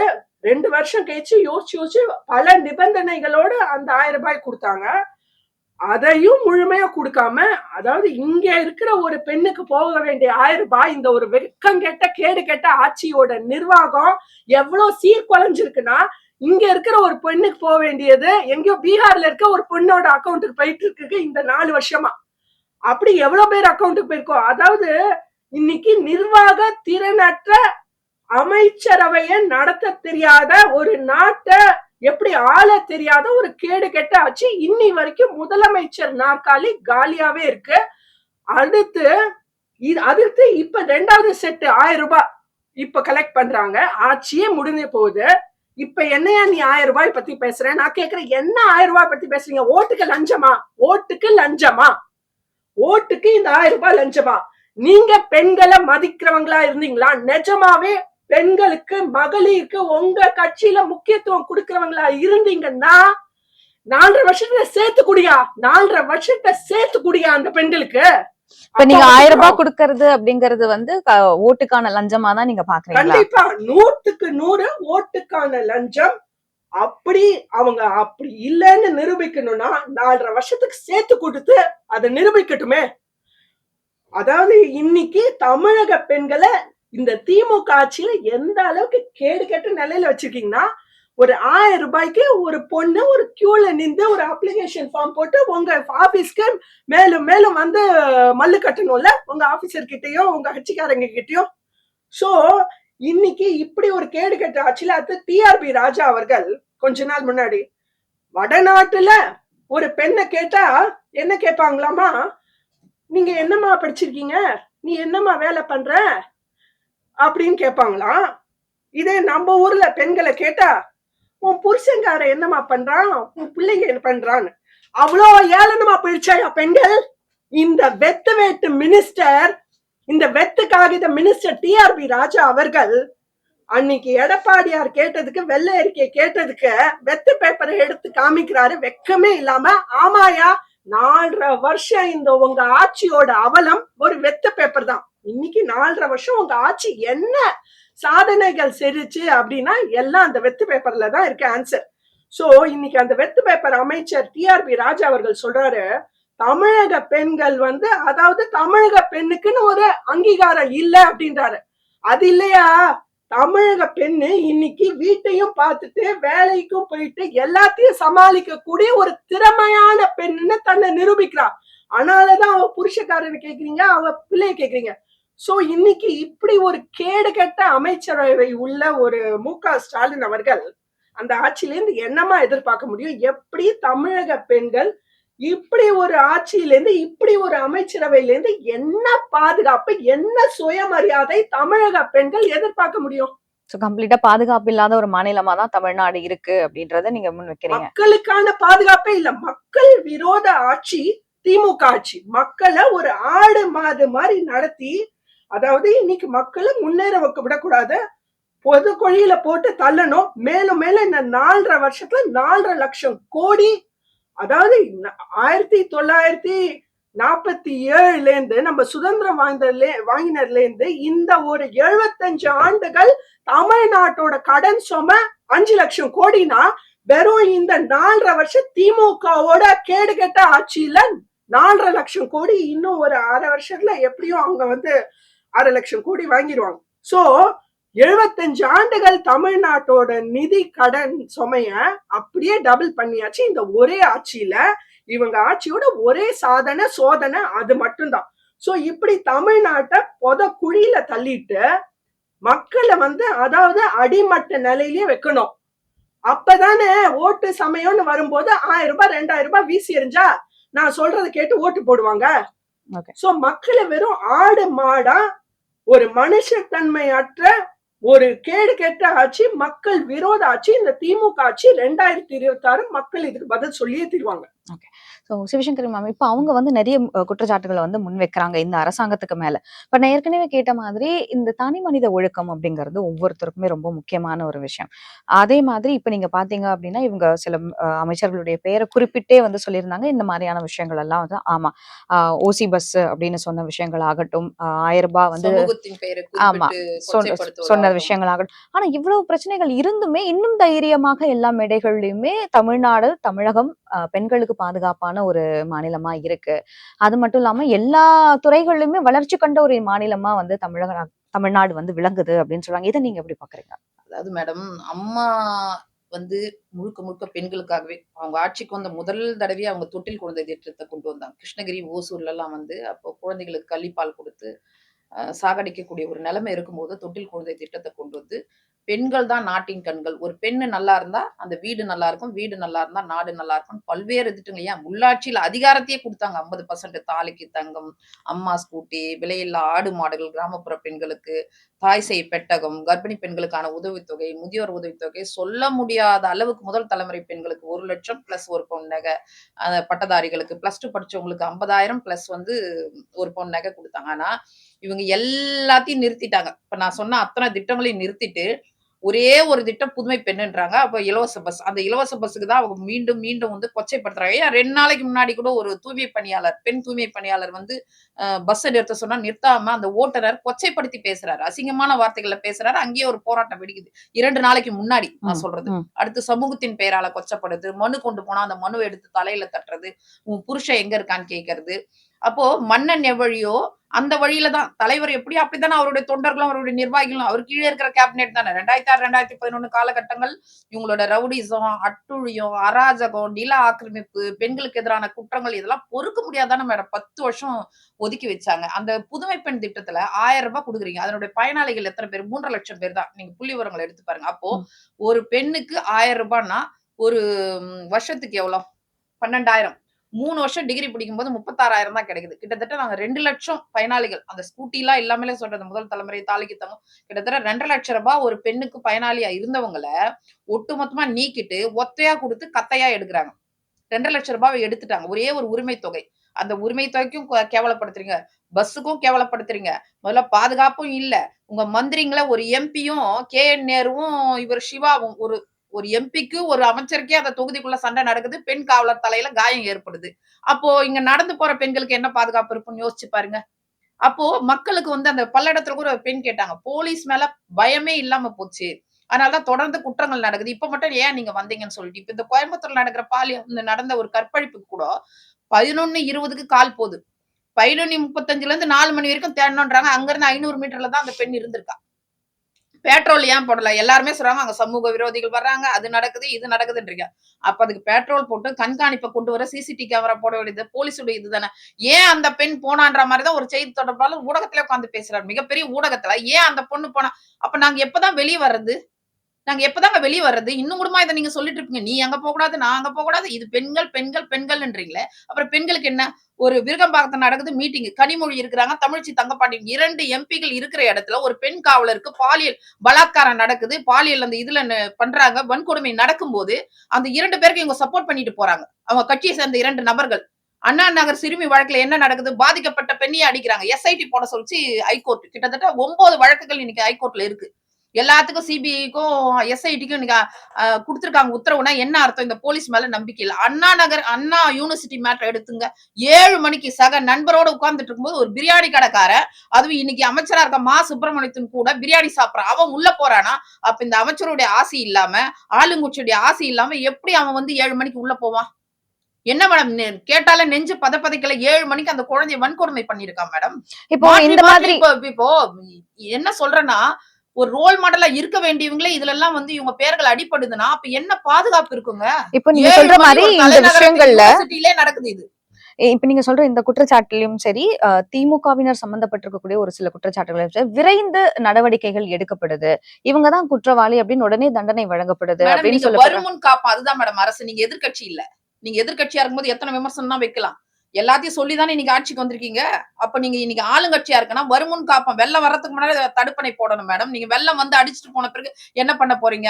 2 வருஷம் கழிச்சு யோசிச்சு பல நிபந்தனைகளோட அந்த 1000 ரூபாய் கொடுத்தாங்க. அதையும் முழுமையா கொடுக்காம, அதாவது இங்க இருக்கிற ஒரு பெண்ணுக்கு போக வேண்டிய 1000 ரூபாய் இந்த ஒரு வெக்கம் கெட்ட கேடு கெட்ட ஆட்சியோட நிர்வாகம் எவ்வளவு சீர்குலைஞ்சிருக்குன்னா, இங்க இருக்கிற ஒரு பெண்ணுக்கு போக வேண்டியது எங்கேயோ பீகார்ல இருக்க ஒரு பெண்ணோட அக்கௌண்ட்டுக்கு போயிட்டு இருக்கு இந்த 4 வருஷமா. அப்படி எவ்வளவு பேர் அக்கௌண்ட்டுக்கு போயிருக்கோம். அதாவது இன்னைக்கு நிர்வாக திறனற்ற அமைச்சரவையை நடத்த தெரியாத ஒரு நாட்டை எப்படி ஆள தெரியாத ஒரு கேடு கெட்ட ஆச்சு. இன்னி வரைக்கும் முதலமைச்சர் நாற்காலி காலியாவே இருக்கு. அடுத்து இப்ப 2வது செட் 1000 ரூபாய் இப்ப கலெக்ட் பண்றாங்க. ஆட்சியே முடிஞ்ச போகுது. இப்ப என்னையா நீ 1000 ரூபாய் பத்தி பேசுற? நான் கேக்குறேன், என்ன 1000 ரூபாய் பத்தி பேசுறீங்க? ஓட்டுக்கு லஞ்சமா? ஓட்டுக்கு லஞ்சமா? ஓட்டுக்கு இந்த 1000 ரூபாய் லஞ்சமா? நீங்க பெண்களை மதிக்கிறவங்களா இருந்தீங்களா? நிஜமாவே பெண்களுக்கு மகளிருக்கு உங்க கட்சியில முக்கியத்துவம் கொடுக்கறவங்களா இருந்தீங்கன்னா 4.5 வருஷத்துல சேர்த்து குடியா, 4.5 வருஷத்தை சேர்த்து குடியா அந்த பெண்களுக்கு. இப்ப நீங்க அப்ப 1000 ரூபாய் அப்புறம் கொடுக்கறது அப்படிங்கறது வந்து ஓட்டுக்கான லஞ்சமா தான் நீங்க பாக்குறீங்களா? கண்டிப்பா 100க்கு 100 ஓட்டுக்கான லஞ்சம். அப்படி அவங்க அப்படி இல்லைன்னு நிரூபிக்கணும்னா 4.5 வருஷத்துக்கு சேர்த்து கொடுத்து அதை நிரூபிக்கட்டுமே. அதாவது இன்னைக்கு தமிழக பெண்களை இந்த திமுக ஆட்சியில எந்த அளவுக்கு கேடு கெட்ட நிலையில வச்சிருக்கீங்கன்னா, ஒரு 1000 ரூபாய்க்கு ஒரு பொண்ணு ஒரு கியூல நின்று ஒரு அப்ளிகேஷன் ஃபார்ம் போட்டு உங்க ஆபீஸ்க்கு மேலும் மேலும் வந்து மல்லு கட்டணும்ல உங்க ஆபீசர் கிட்டயும் உங்க கட்சிக்காரங்க கிட்டயும். சோ இன்னைக்கு இப்படி ஒரு கேடு கெட்ட ஆட்சியில அது டிஆர்பி ராஜா அவர்கள் கொஞ்ச நாள் முன்னாடி வடநாட்டுல ஒரு பெண்ணை கேட்டா என்ன கேட்பாங்களாமா, நீங்க என்னம்மா படிச்சிருக்கீங்க, நீ என்னம்மா வேலை பண்ற அப்படின்னு கேட்பாங்களாம். இதே நம்ம ஊர்ல பெண்களை கேட்டா, உன் புருஷங்கார என்னம்மா பண்றான், உன் பிள்ளைங்க என்ன பண்றான்னு. அவ்வளோ ஏளனமா போயிடுச்சாயா பெண்கள். இந்த வெத்து வேட்டு மினிஸ்டர், இந்த வெத்து காகித மினிஸ்டர் டிஆர்பி ராஜா அவர்கள் அன்னைக்கு எடப்பாடியார் கேட்டதுக்கு, வெள்ளை அறிக்கை கேட்டதுக்கு வெத்து பேப்பரை எடுத்து காமிக்கிறாரு வெக்கமே இல்லாம. ஆமாயா, 4.5 வருஷம் இந்த உங்க ஆட்சியோட அவலம் ஒரு வெத்து பேப்பர் தான். இன்னைக்கு 4.5 வருஷம் உங்க ஆட்சி என்ன சாதனைகள் செஞ்சுச்சு அப்படின்னா எல்லாம் அந்த வெத்து பேப்பர்ல தான் இருக்கு ஆன்சர். சோ இன்னைக்கு அந்த வெத்து பேப்பர் அமைச்சர் டிஆர்பி ராஜா அவர்கள் சொல்றாரு, தமிழக பெண்கள் வந்து அதாவது தமிழக பெண்ணுக்குன்னு ஒரு அங்கீகாரம் இல்ல அப்படின்றாரு. அது இல்லையா, தமிழக பெண்ணு இன்னைக்கு வீட்டையும் பார்த்துட்டு வேலைக்கும் போயிட்டு எல்லாத்தையும் சமாளிக்க கூடிய ஒரு திறமையான பெண்ணுன்னு தன்னை நிரூபிக்கிறா. அதனாலதான் அவ புருஷக்காரனை கேக்குறீங்க, அவ பிள்ளைய கேக்குறீங்க. சோ இன்னைக்கு இப்படி ஒரு கேடு கெட்ட அமைச்சரவை உள்ள ஒரு மு.க. ஸ்டாலின் அவர்கள் அந்த ஆட்சியில இருந்து என்னமா எதிர்பார்க்க முடியும்? எப்படி தமிழக பெண்கள் இப்படி ஒரு ஆட்சியில இருந்து இப்படி ஒரு அமைச்சரவையில இருந்து என்ன பாதுகாப்பு, என்ன சுயமரியாதை தமிழக பெண்கள் எதிர்பார்க்க முடியும்? கம்ப்ளீட்டா பாதுகாப்பு இல்லாத ஒரு மாநிலமா தான் தமிழ்நாடு இருக்கு அப்படின்றத நீங்க முன் வைக்கிறீங்க. மக்களுக்கான பாதுகாப்பே இல்ல, மக்கள் விரோத ஆட்சி திமுக ஆட்சி. மக்களை ஒரு ஆடு மாடு மாதிரி நடத்தி, அதாவது இன்னைக்கு மக்களை முன்னேற வைக்க விடக்கூடாது, பொது கொழியில போட்டு தள்ளணும். மேலும் மேலும் இந்த 4.5 வருஷத்துல 4.5 லட்சம் கோடி, அதாவது 1947ல இருந்து நம்ம சுதந்திரம் வாங்கினதுல இருந்து இந்த ஒரு 75 ஆண்டுகள் தமிழ்நாட்டோட கடன் சுமை 5 லட்சம் கோடினா, வெறும் இந்த 4.5 வருஷம் திமுகவோட கேடு கெட்ட ஆட்சியில 4.5 லட்சம் கோடி, இன்னும் ஒரு 1/2 வருஷத்துல எப்படியும் அவங்க வந்து 6 லட்சம் கோடி வாங்கிடுவாங்க. சோ 75 ஆண்டுகள் தமிழ்நாட்டோட நிதி கடன் சுமைய அப்படியே டபுள் பண்ணியாச்சு இந்த ஒரே ஆட்சியில. இவங்க ஆட்சியோட ஒரே சாதனை சோதனை அது மட்டும்தான். சோ இப்படி தமிழ்நாட்டை பொத குழியில தள்ளிட்டு மக்களை வந்து அதாவது அடிமட்ட நிலையிலேயே வைக்கணும். அப்பதானே ஓட்டு சமயம்னு வரும்போது 1000 ரூபாய் 2000 ரூபாய் வீசி எறிஞ்சா நான் சொல்றதை கேட்டு ஓட்டு போடுவாங்க. சோ மக்களை வெறும் ஆடு மாடா ஒரு மனுஷத்தன்மையற்ற ஒரு கேடு கெட்ட ஆட்சி, மக்கள் விரோத ஆட்சி இந்த திமுக ஆட்சி. 2026 மக்கள் இதுக்கு பதில் சொல்லியே தீருவாங்க. சிவசங்கரி மேம், இப்ப அவங்க வந்து நிறைய குற்றச்சாட்டுகளை வந்து முன் வைக்கிறாங்க இந்த அரசாங்கத்துக்கு மேல. இப்ப நான் ஏற்கனவே கேட்ட மாதிரி இந்த தனி மனித ஒழுக்கம் அப்படிங்கிறது ஒவ்வொருத்தருக்குமே ரொம்ப முக்கியமான ஒரு விஷயம். அதே மாதிரி இப்ப நீங்க பாத்தீங்க அப்படின்னா இவங்க சில அமைச்சர்களுடைய பெயரை குறிப்பிட்டே வந்து சொல்லியிருந்தாங்க இந்த மாதிரியான விஷயங்கள் எல்லாம் வந்து. ஆமா, ஓசி பஸ் அப்படின்னு சொன்ன விஷயங்கள் ஆகட்டும், 1000 ரூபாய் வந்து ஆமா சொன்ன விஷயங்கள் ஆகட்டும். ஆனா இவ்வளவு பிரச்சனைகள் இருந்துமே இன்னும் தைரியமாக எல்லா மேடைகள்லயுமே தமிழகம் பெண்களுக்கு பாதுகாப்பான ஒரு மாநிலமா இருக்கு. அது மட்டும் இல்லாம எல்லா துறைகளிலுமே வளர்ச்சி கண்ட ஒரு மாநிலமா வந்து தமிழ்நாடு வந்து விளங்குது அப்படின்னு சொல்றாங்க. இதை நீங்க எப்படி பாக்குறீங்க? அதாவது மேடம், அம்மா வந்து முழுக்க முழுக்க பெண்களுக்காகவே அவங்க ஆட்சிக்கு வந்த முதல் தடவை அவங்க தொட்டில் குழந்தை திட்டத்தை கொண்டு வந்தாங்க. கிருஷ்ணகிரி, ஓசூர்ல எல்லாம் வந்து அப்போ குழந்தைகளுக்கு கள்ளிப்பால் கொடுத்து சாகடிக்கக்கூடிய ஒரு நிலைமை இருக்கும்போது தொட்டில் குழந்தை திட்டத்தை கொண்டு வந்து பெண்கள் தான் நாட்டின் கண்கள். ஒரு பெண்ணு நல்லா இருந்தா அந்த வீடு நல்லா இருக்கும், வீடு நல்லா இருந்தா நாடு நல்லா இருக்கும். பல்வேறு திட்டங்கள், ஏன் உள்ளாட்சியில அதிகாரத்தையே கொடுத்தாங்க. 50% தாலிக்கு தங்கம், அம்மா ஸ்கூட்டி, விலையில்லா ஆடு மாடுகள் கிராமப்புற பெண்களுக்கு, தாய் சேய் பெட்டகம், கர்ப்பிணி பெண்களுக்கான உதவித்தொகை, முதியோர் உதவித்தொகை, சொல்ல முடியாத அளவுக்கு முதல் தலைமுறை பெண்களுக்கு 1 லட்சம் பிளஸ் 1 பவுன் நகை, பட்டதாரிகளுக்கு +2 படிச்சவங்களுக்கு 50,000 பிளஸ் வந்து 1 பவுன் நகை கொடுத்தாங்க. ஆனா இவங்க எல்லாத்தையும் நிறுத்திட்டாங்க. இப்ப நான் சொன்ன அத்தனை திட்டங்களையும் நிறுத்திட்டு ஒரே ஒரு திட்டம் புதுமை பெண்ணுன்றாங்க. அப்ப இலவச பஸ். அந்த இலவச பஸ்ஸுக்கு தான் அவங்க மீண்டும், மீண்டும் வந்து கொச்சைப்படுத்துறாங்க. ஏன் 2 நாளைக்கு முன்னாடி கூட ஒரு தூய்மை பணியாளர், பெண் தூய்மை பணியாளர் வந்து பஸ்ஸ நிறுத்த சொன்னா நிறுத்தாம அந்த ஓட்டுநர் கொச்சைப்படுத்தி பேசுறாரு. அசிங்கமான வார்த்தைகள்ல பேசுறாரு. அங்கேயே ஒரு போராட்டம் வெடிக்குது. 2 நாளைக்கு முன்னாடி நான் சொல்றது. அடுத்து சமூகத்தின் பெயரால கொச்சப்படுது. மனு கொண்டு போனா அந்த மனுவ எடுத்து தலையில தட்டுறது. உன் புருஷன் எங்க இருக்கான்னு கேட்கறது. அப்போ மன்னன் எவ்வழியோ அந்த வழியில தான் தலைவர் எப்படியோ அப்படித்தானே அவருடைய தொண்டர்களும் அவருடைய நிர்வாகிகளும் அவர் கீழே இருக்கிற கேபினெட் தானே 2006 2011 காலகட்டங்கள் இவங்களோட ரவுடிசம், அட்டுழியம், அராஜகம், நில ஆக்கிரமிப்பு, பெண்களுக்கு எதிரான குற்றங்கள் இதெல்லாம் பொறுக்க முடியாதானே மேடம் 10 வருஷம் ஒதுக்கி வச்சாங்க. அந்த புதுமை பெண் திட்டத்துல 1000 ரூபாய் கொடுக்குறீங்க. அதனுடைய பயனாளிகள் எத்தனை பேர்? 3.5 லட்சம் பேர் தான். நீங்க புள்ளி விவரங்களை எடுத்து பாருங்க. அப்போ ஒரு பெண்ணுக்கு 1000 ரூபாய்னா ஒரு வருஷத்துக்கு எவ்வளவு? 12,000. 3 வருஷம் டிகிரி படிக்கும்போது 36,000 தான் கிடைக்குது. கிட்டத்தட்ட நாங்க 2 லட்சம் பயனாளிகள். அந்த ஸ்கூட்டிலாம் இல்லாமலே சொல்றது முதல் தலைமுறை தாலிக்கு தங்கம். கிட்டத்தட்ட 2.5 லட்சம் ரூபாய் ஒரு பெண்ணுக்கு பயனாளியா இருந்தவங்கள ஒட்டுமொத்தமா நீக்கிட்டு ஒத்தையா குடுத்து கத்தையா எடுக்குறாங்க. 2.5 லட்சம் ரூபாய் எடுத்துட்டாங்க. ஒரே ஒரு உரிமை தொகை. அந்த உரிமை தொகைக்கும் கேவலப்படுத்துறீங்க. பஸ்ஸுக்கும் கேவலப்படுத்துறீங்க. முதல்ல பாதுகாப்பும் இல்ல. உங்க மந்திரிங்கள ஒரு எம்பியும், கே.என். நேருவும், இவர் சிவாவும் ஒரு ஒரு எம்பிக்கு ஒரு அமைச்சருக்கே அந்த தொகுதிக்குள்ள சண்டை நடக்குது. பெண் காவலர் தலையில காயம் ஏற்படுது. அப்போ இங்க நடந்து போற பெண்களுக்கு என்ன பாதுகாப்பு இருக்கும்னு யோசிச்சு பாருங்க. அப்போ மக்களுக்கு வந்து அந்த பல்லடத்துல கூட ஒரு பெண் கேட்டாங்க. போலீஸ் மேல பயமே இல்லாம போச்சு. அதனாலதான் தொடர்ந்து குற்றங்கள் நடக்குது. இப்ப மட்டும் ஏன் நீங்க வந்தீங்கன்னு சொல்லிட்டு. இப்ப இந்த கோயம்புத்தூர்ல நடக்கிற நடந்த ஒரு கற்பழிப்புக்கு கூட 11:20க்கு கால் போகுது. 11:35ல இருந்து 4 மணி வரைக்கும் தேடணும்ன்றாங்க. அங்க இருந்து 500 மீட்டர்ல தான் அந்த பெண் இருந்திருக்கா. பெட்ரோல் ஏன் போடல? எல்லாருமே சொல்றாங்க அங்க சமூக விரோதிகள் வர்றாங்க. அது நடக்குது, இது நடக்குதுன்றீங்க. அப்ப அதுக்கு பெட்ரோல் போட்டு கண்காணிப்ப கொண்டு வர சிசிடிவி கேமரா போட வேண்டியது போலீஸுடைய இதுதானே. ஏன் அந்த பெண் போனான்ற மாதிரி தான் ஒரு செய்தி தொடர்பாளர் ஊடகத்திலே உட்கார்ந்து பேசுறாரு. மிகப்பெரிய ஊடகத்துல ஏன் அந்த பொண்ணு போனா? அப்ப நாங்க எப்பதான் வெளிய வர்றது? நாங்க எப்பதாங்க வெளிய வர்றது? இன்னும் கூடமா இத நீங்க சொல்லிட்டு இருப்பீங்க. நீ அங்க போகக்கூடாது, நான் அங்க போகக்கூடாது. இது பெண்கள், பெண்கள், பெண்கள்ன்றீங்களே. அப்புறம் பெண்களுக்கு என்ன? ஒரு விருகம்பாக்கத்துல நடக்குது மீட்டிங். கனிமொழி இருக்கிறாங்க, தமிழ்ச்சி தங்கப்பாண்டியன் 2 எம்பிக்கள் இருக்கிற இடத்துல ஒரு பெண் காவலருக்கு பாலியல் பலாத்காரம் நடக்குது. பாலியல் அந்த இதுல பண்றாங்க. வன்கொடுமை நடக்கும்போது அந்த 2 பேருக்கு இவங்க சப்போர்ட் பண்ணிட்டு போறாங்க. அவங்க கட்சியை சேர்ந்த 2 நபர்கள். அண்ணா நகர் சிறுமி வழக்குல என்ன நடக்குது? பாதிக்கப்பட்ட பெண்ணையே அடிக்கிறாங்க. எஸ்ஐடி போட சொல்லிச்சு ஹைகோர்ட். கிட்டத்தட்ட 9 வழக்குகள் இன்னைக்கு ஹைகோர்ட்ல இருக்கு. எல்லாத்துக்கும் சிபிஐக்கும் எஸ்ஐடிக்கும் இன்னைக்கு குடுத்திருக்காங்க உத்தரவுனா என்ன அர்த்தம்? இந்த போலீஸ் மேல நம்பிக்கை இல்ல. அண்ணா யூனிவர்சிட்டி மேட்டர் எடுத்துங்க. 7 மணிக்கு சக நண்பரோட உட்கார்ந்துட்டு இருக்கும்போது ஒரு பிரியாணி கடைக்காரன், அதுவும் இன்னைக்கு அமைச்சரா இருக்க மா சுப்பிரமணியத்தின் கூட பிரியாணி சாப்பிடுறான். அவன் உள்ள போறானா? அப்ப இந்த அமைச்சருடைய ஆசை இல்லாம, ஆளுங்கட்சியுடைய ஆசை இல்லாம எப்படி அவன் வந்து 7 மணிக்கு உள்ள போவான்? என்ன மேடம் கேட்டாலே நெஞ்சு பதப்பதைக்கல. 7 மணிக்கு அந்த குழந்தைய வன்கொடுமை பண்ணிருக்கான் மேடம். இப்போ இந்த மாதிரி இப்போ என்ன சொல்றேன்னா, ஒரு ரோல் மாடலா இருக்க வேண்டியவங்களே இதுல எல்லாம் வந்து இவங்க பெயர்கள் அடிபடுதுன்னா அப்ப என்ன பாதுகாப்பு இருக்குங்க? இப்போ நீங்க சொல்ற மாதிரி இந்த விஷயங்கள்ல நடக்குது இது. இப்ப நீங்க சொல்ற இந்த குற்றச்சாட்டுலயும் சரி, திமுகவினர் சம்பந்தப்பட்டிருக்கக்கூடிய ஒரு சில குற்றச்சாட்டுகளும் சரி, விரைந்து நடவடிக்கைகள் எடுக்கப்படுது. இவங்கதான் குற்றவாளி அப்படின்னு உடனே தண்டனை வழங்கப்படுது அப்படின்னு சொல்ல வருமுன் காப்பா. அதுதான் மேடம் அரசு. நீங்க எதிர்கட்சி இல்ல. நீங்க எதிர்கட்சியா இருக்கும்போது எத்தனை விமர்சனம் தான் வைக்கலாம். எல்லாத்தையும் சொல்லிதானே இன்னைக்கு ஆட்சிக்கு வந்திருக்கீங்க. அப்ப நீங்க இன்னைக்கு ஆளுங்கட்சியா இருக்குன்னா வருமுன் காப்போம். வெள்ளம் வரதுக்கு முன்னாடி தடுப்பணை போடணும் மேடம். நீங்க வெள்ளம் வந்து அடிச்சுட்டு போன பிறகு என்ன பண்ண போறீங்க?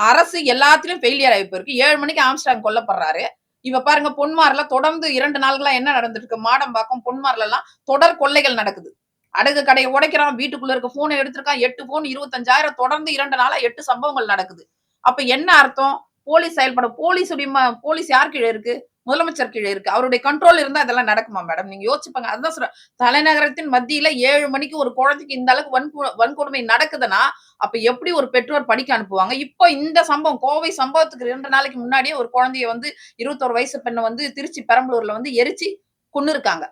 அரசு எல்லாத்திலும் ஃபெயிலியர் ஆகி போயிருக்கு. 7 மணிக்கு ஆம்ஸ்டாங் கொல்லப்படுறாரு. இப்ப பாருங்க பொன்மார்ல தொடர்ந்து 2 நாள்களா என்ன நடந்துட்டு இருக்கு? மாடம்பாக்கம், பொன்மார்ல எல்லாம் தொடர் கொள்ளைகள் நடக்குது. அடகு கடையை உடைக்கிறான். வீட்டுக்குள்ள இருக்க போனை எடுத்திருக்கான். 8 போன் 25,000 தொடர்ந்து 2 நாளா 8 சம்பவங்கள் நடக்குது. அப்ப என்ன அர்த்தம்? போலீஸ் செயல்படும். போலீஸ் யார் கீழே இருக்கு? முதலமைச்சர் கீழே இருக்கு. அவருடைய கண்ட்ரோல் இருந்தா அதெல்லாம் நடக்குமா மேடம்? நீங்க யோசிச்சுப்பாங்க. அதுதான் சொல்றேன். தலைநகரத்தின் மத்தியில 7 மணிக்கு ஒரு குழந்தைக்கு இந்த அளவுக்கு வன்கொடுமை நடக்குதுன்னா அப்ப எப்படி ஒரு பெற்றோர் படிக்க அனுப்புவாங்க? இப்போ இந்த சம்பவம் கோவை சம்பவத்துக்கு 2 நாளைக்கு முன்னாடியே ஒரு குழந்தைய வந்து 21 வயசு பெண்ணை வந்து திருச்சி பெரம்பலூர்ல வந்து எரிச்சு கொன்னுருக்காங்க.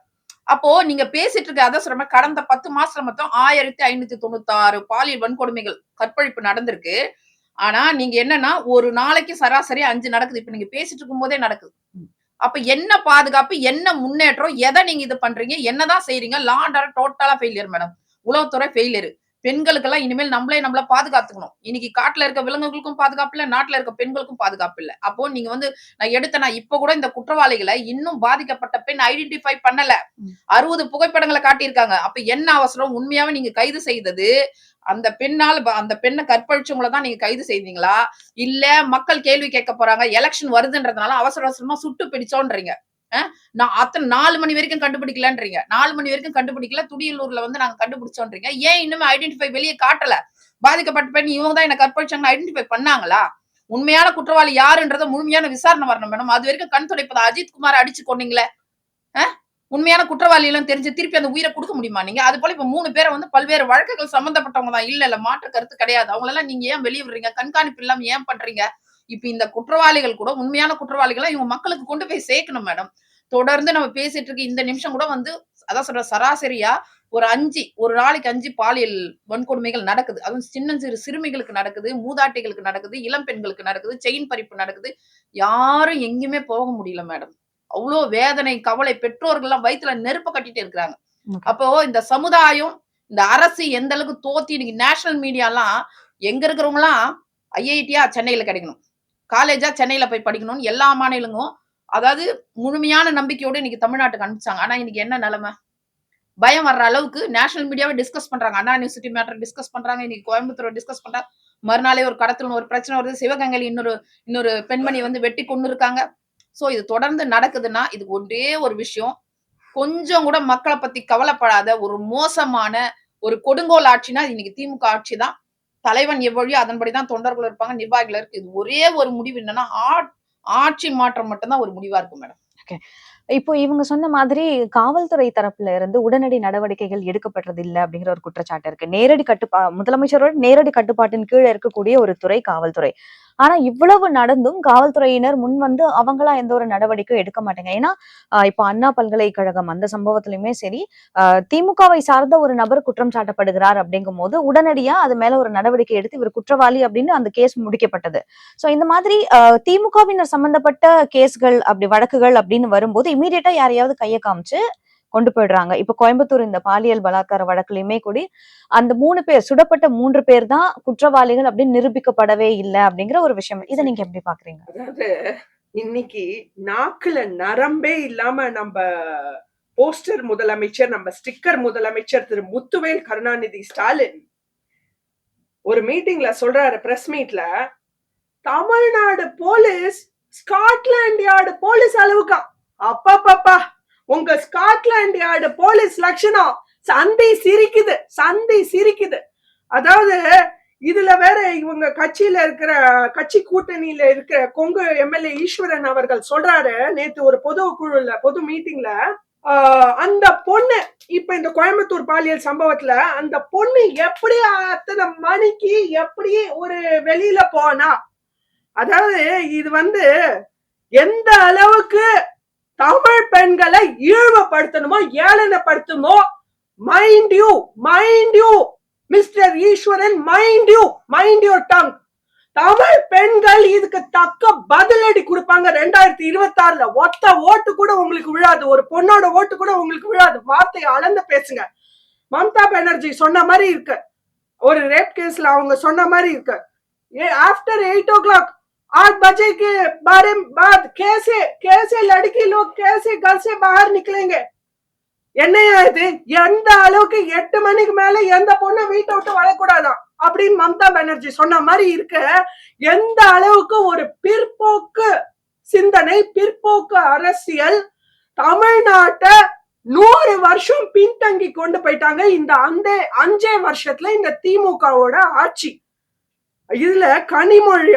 அப்போ நீங்க பேசிட்டு இருக்க அதான் சொல்ற கடந்த 10 மாசத்துல மொத்தம் 1596 பாலியல் வன்கொடுமைகள் கற்பழிப்பு நடந்திருக்கு. ஆனா நீங்க என்னன்னா ஒரு நாளைக்கு சராசரி 5 நடக்குது. இப்ப நீங்க பேசிட்டு இருக்கும் போதே நடக்குது. அப்ப என்ன பாதுகாப்பு? என்ன முன்னேற்றம்? எதை நீங்க இது பண்றீங்க? என்னதான் செய்றீங்க? லா அண்ட் ஆர்டர் டோட்டலா ஃபெயிலியர் மேடம். உளவுத்துறை ஃபெயிலியர். பெண்களுக்கெல்லாம் இனிமேல் நம்மள பாதுகாத்துக்கணும். இன்னைக்கு காட்டுல இருக்க விலங்குகளுக்கும் பாதுகாப்பு இல்ல, நாட்டுல இருக்க பெண்களுக்கும் பாதுகாப்பு இல்ல. அப்போ நீங்க வந்து நான் இப்ப கூட இந்த குற்றவாளிகளை இன்னும் பாதிக்கப்பட்ட பெண் ஐடென்டிஃபை பண்ணல. 60 புகைப்படங்களை காட்டியிருக்காங்க. அப்ப என்ன அவசரம்? உண்மையாவே நீங்க கைது செய்தது அந்த பெண்ணை கற்பழிச்சவங்கள தான் நீங்க கைது செய்தீங்களா? இல்ல மக்கள் கேள்வி கேட்க போறாங்க, எலெக்ஷன் வருதுன்றதுனால அவசர அவசரமா சுட்டு பிடிச்சோன்றீங்க. நான் அத்தனை 4 மணி வரைக்கும் கண்டுபிடிக்கலன்றீங்க. 4 மணி வரைக்கும் கண்டுபிடிக்கல. துடியலூர்ல வந்து நாங்க கண்டுபிடிச்சோன்றீங்க. ஏன் இன்னுமே ஐடென்டிஃபை வெளியே காட்டல? பாதிக்கப்பட்ட பெண் இவங்க தான் என்ன கற்பழிச்சாங்கன்னு ஐடென்டிஃபை பண்ணாங்களா? உண்மையான குற்றவாளி யாருன்றத முழுமையான விசாரணை வரணும் மேடம். அது வரைக்கும் கண் துடைப்பதா? அஜித் குமார் அடிச்சு கொன்னீங்களே, உண்மையான குற்றவாளி எல்லாம் தெரிஞ்சு திருப்பி அந்த உயிரை கொடுக்க முடியுமா நீங்க? அது போல இப்ப 3 பேரை வந்து பல்வேறு வழக்குகள் சம்பந்தப்பட்டவங்க தான். இல்ல மாற்று கருத்து கிடையாது. அவங்களெல்லாம் நீங்க ஏன் வெளியே விடுறீங்க? கண்காணிப்பு இல்லாம ஏன் பண்றீங்க? இப்ப இந்த குற்றவாளிகள் கூட உண்மையான குற்றவாளிகளை இவங்க மக்களுக்கு கொண்டு போய் சேர்க்கணும் மேடம். தொடர்ந்து நம்ம பேசிட்டு இருக்க இந்த நிமிஷம் கூட வந்து அதான் சொல்ற சராசரியா ஒரு நாளைக்கு 5 பாலியல் வன்கொடுமைகள் நடக்குது. அதுவும் சின்ன சிறு சிறுமிகளுக்கு நடக்குது, மூதாட்டிகளுக்கு நடக்குது, இளம் பெண்களுக்கு நடக்குது, செயின் பறிப்பு நடக்குது. யாரும் எங்கேயுமே போக முடியல மேடம். அவ்வளோ வேதனை, கவலை, பெற்றோர்கள் எல்லாம் வயித்துல நெருப்ப கட்டிட்டு இருக்கிறாங்க. அப்போ இந்த சமுதாயம், இந்த அரசு எந்த அளவுக்கு தோத்தி இன்னைக்கு நேஷனல் மீடியா எல்லாம் எங்க இருக்கிறவங்க எல்லாம் ஐஐடியா சென்னையில கிடைக்கணும், காலேஜா சென்னையில போய் படிக்கணும்னு எல்லா மாநிலங்களும் அதாவது முழுமையான நம்பிக்கையோட இன்னைக்கு தமிழ்நாட்டுக்கு அனுப்பிச்சாங்க. ஆனா இன்னைக்கு என்ன நிலைமை? பயம் வர்ற அளவுக்கு நேஷனல் மீடியாவை டிஸ்கஸ் பண்றாங்க. அண்ணா யூனிவர்சிட்டி மேட்டர் டிஸ்கஸ் பண்றாங்க. இன்னைக்கு கோயம்புத்தூர் டிஸ்கஸ் பண்றாங்க. மறுநாளே ஒரு கடத்தல் ஒரு பிரச்சனை வருது. சிவகங்கையில இன்னொரு பெண்மணி வந்து வெட்டி கொண்டு இருக்காங்க. சோ இது தொடர்ந்து நடக்குதுன்னா இதுக்கு ஒரே ஒரு விஷயம், கொஞ்சம் கூட மக்களை பத்தி கவலைப்படாத ஒரு மோசமான ஒரு கொடுங்கோல் ஆட்சினா இன்னைக்கு திமுக ஆட்சி தான். தலைவன் எவ்வழியோ அதன்படிதான் தொண்டர்கள் இருப்பாங்க, நிர்வாகிகள் இருக்கு. இது ஒரே ஒரு முடிவு என்னன்னா ஆட்சி மாற்றம் மட்டும்தான் ஒரு முடிவா இருக்கும் மேடம். இப்போ இவங்க சொன்ன மாதிரி காவல்துறை தரப்புல இருந்து உடனடி நடவடிக்கைகள் எடுக்கப்படுறது இல்ல அப்படிங்கிற ஒரு குற்றச்சாட்டு இருக்கு. முதலமைச்சரோட நேரடி கட்டுப்பாட்டின் கீழே இருக்கக்கூடிய ஒரு துறை காவல்துறை. ஆனா இவ்வளவு நடந்தும் காவல்துறையினர் முன் வந்து அவங்களா எந்த ஒரு நடவடிக்கையும் எடுக்க மாட்டாங்க. ஏன்னா இப்போ அண்ணா பல்கலைக்கழகம் அந்த சம்பவத்திலுமே சரி, திமுகவை சார்ந்த ஒரு நபர் குற்றம் சாட்டப்படுகிறார் அப்படிங்கும் போது உடனடியா அது மேல ஒரு நடவடிக்கை எடுத்து இவர் குற்றவாளி அப்படின்னு அந்த கேஸ் முடிக்கப்பட்டது. சோ இந்த மாதிரி திமுகவினர் சம்பந்தப்பட்ட கேஸ்கள் அப்படி வழக்குகள் அப்படின்னு வரும்போது இமீடியட்டா யாரையாவது கைய காமிச்சு கொண்டு போயிடுறாங்க. இப்ப கோயம்புத்தூர் இந்த பாலியல் பலாத்கார வழக்குலயுமே கூட அந்த 3 பேர் சுடப்பட்ட 3 பேர் தான் குற்றவாளிகள் அப்படின்னு நிரூபிக்கப்படவே இல்லை அப்படிங்கிற ஒரு விஷயம். இதை நீங்க எப்படி பாக்குறீங்க? அதாவது இன்னைக்கு நாக்குல நரம்பே இல்லாம நம்ம போஸ்டர் முதலமைச்சர், நம்ம ஸ்டிக்கர் முதலமைச்சர் திரு முத்துவேல் கருணாநிதி ஸ்டாலின் ஒரு மீட்டிங்ல சொல்றாரு, பிரஸ் மீட்ல, Tamil Nadu police Scotland yard police அளவுக்கா. அப்பப்பா, உங்க ஸ்காட்லாந்து யார்டு போலீஸ் லட்சணம் சந்தி சிரிக்குது. அதாவது இதுல வேற இவங்க கட்சி கூட்டணியில இருக்கிற கொங்கு எம்எல்ஏ ஈஸ்வரன் அவர்கள் சொல்றாரு நேத்து ஒரு பொது மீட்டிங்ல, அந்த பொண்ணு இப்ப இந்த கோயம்புத்தூர் பாலியல் சம்பவத்துல அந்த பொண்ணு எப்படி அத்தனை மணிக்கு எப்படி ஒரு வெளியில போனா, அதாவது இது வந்து எந்த அளவுக்கு தமிழ் பெண்களை இழிவுபடுத்தணுமோ ஏளனப்படுத்தணுமோ, mind you mister Eswaran, mind you tongue. Tamil பெண்கள் இதுக்கு தக்க பதிலடி கொடுப்பாங்க 2026. ஒத்த ஓட்டு கூட உங்களுக்கு விழாது, ஒரு பொண்ணோட ஓட்டு கூட உங்களுக்கு விழாது. வார்த்தையை அளந்து பேசுங்க. மம்தா பானர்ஜி சொன்ன மாதிரி இருக்கு, ஒரு ரேப் கேஸ்ல அவங்க சொன்ன மாதிரி இருக்கு, ஆஃப்டர் 8 o'clock 8 बजे के बारे बाद कैसे लड़की लोग कैसे घर से बाहर निकलेंगे? என்னையா இது? எந்த அளவுக்கு 8 மணிக்கு மேல எந்த பொண்ணு வீட்டை விட்டு வரக்கூடாதான் அப்படின்னு மம்தா பானர்ஜி சொன்ன மாதிரி இருக்கு. எந்த அளவுக்கு ஒரு பிற்போக்கு சிந்தனை, பிற்போக்கு அரசியல் தமிழ்நாட்டை 100 வருஷம் பின்தங்கி கொண்டு போயிட்டாங்க இந்த 5 வருஷத்துல இந்த திமுகவோட ஆட்சி. இதுல கனிமொழி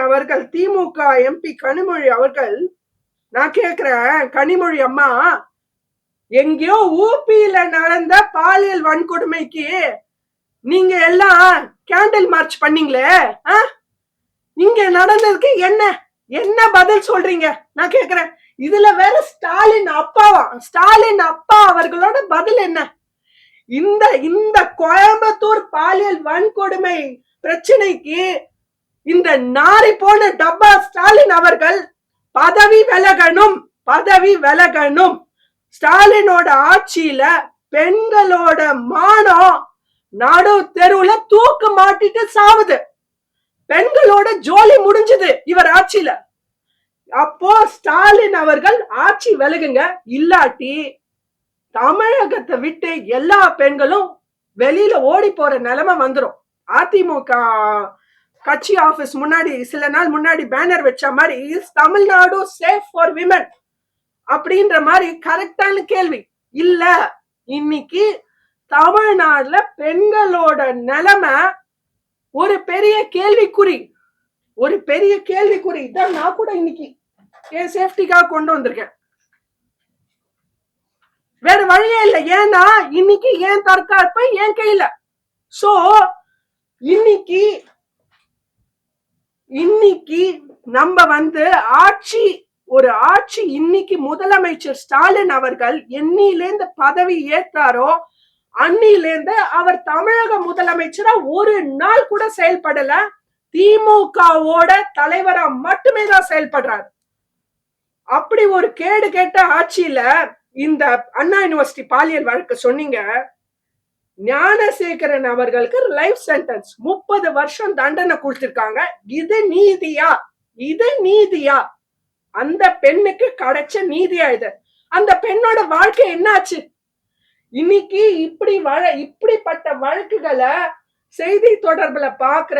அவர்கள் திமுக எம்பி கனிமொழி அவர்கள், நான் கேக்குறேன், கனிமொழி அம்மா, எங்கேயோ ஊபியில நடந்த பாலியல் வன்கொடுமைக்கு நீங்க எல்லாம் கேண்டில் மார்ச் பண்ணீங்களே, இங்க நடந்ததுக்கு என்ன பதில் சொல்றீங்க? நான் கேக்குறேன். இதுல வேற ஸ்டாலின் அப்பா அவர்களோட பதில் என்ன? இந்த கோயம்புத்தூர் பாலியல் வன்கொடுமை பிரச்சனைக்கு இந்த நாரி போன டப்பா ஸ்டாலின் அவர்கள் பதவி விலகணும். ஸ்டாலினோட ஆட்சியில பெண்களோட மானம் நடு தெருவுல தூக்கு மாட்டிட்டு சாவுது. பெண்களோட ஜோலி முடிஞ்சது இவர் ஆட்சியில. அப்போ ஸ்டாலின் அவர்கள் ஆட்சி விலகுங்க, இல்லாட்டி தமிழகத்தை விட்டு எல்லா பெண்களும் வெளியில ஓடி போற நிலைமை வந்துரும். அதிமுக கட்சி ஆபீஸ் முன்னாடி சில நாள் முன்னாடி பேனர் வச்ச மாதிரி is Tamil Nadu safe for women அப்படின்ற மாதிரி கரெக்டான கேள்வி இல்ல. இன்னைக்கு தமிழ்நாடுல பெண்களோட நிலைமை ஒரு பெரிய கேள்விக்குறி, ஒரு பெரிய கேள்விக்குறி. இதான் நான் கூட இன்னைக்கு என் சேஃப்டிக்காக கொண்டு வந்திருக்கேன். வேற வழியே இல்லை. ஏன்னா இன்னைக்கு ஏன் தற்காப்பு என் கையில. சோ இன்னைக்கு நம்ம ஆட்சி ஒரு ஆட்சி இன்னைக்கு முதலமைச்சர் ஸ்டாலின் அவர்கள் என்னிலேந்து பதவி ஏற்றாரோ அன்னிலேந்து அவர் தமிழக முதலமைச்சரா ஒரு நாள் கூட செயல்படல. திமுகவோட தலைவரா மட்டுமே தான் செயல்படுறாரு. அப்படி ஒரு கேடு கேட்ட ஆட்சியில இந்த அண்ணா யூனிவர்சிட்டி பாலியல் வழக்கு சொன்னீங்க. ஞானசேகரன் அவர்களுக்கு லைஃப் சென்டென்ஸ் 30 வருஷம் தண்டனை கொடுத்திருக்காங்க. இது நீதியா? இது நீதியா? அந்த பெண்ணுக்கு கிடைச்ச நீதியா இது? அந்த பெண்ணோட வாழ்க்கை என்னாச்சு? இன்னைக்கு இப்படிப்பட்ட வழக்குகளை செய்தி தொடர்புல பாக்குற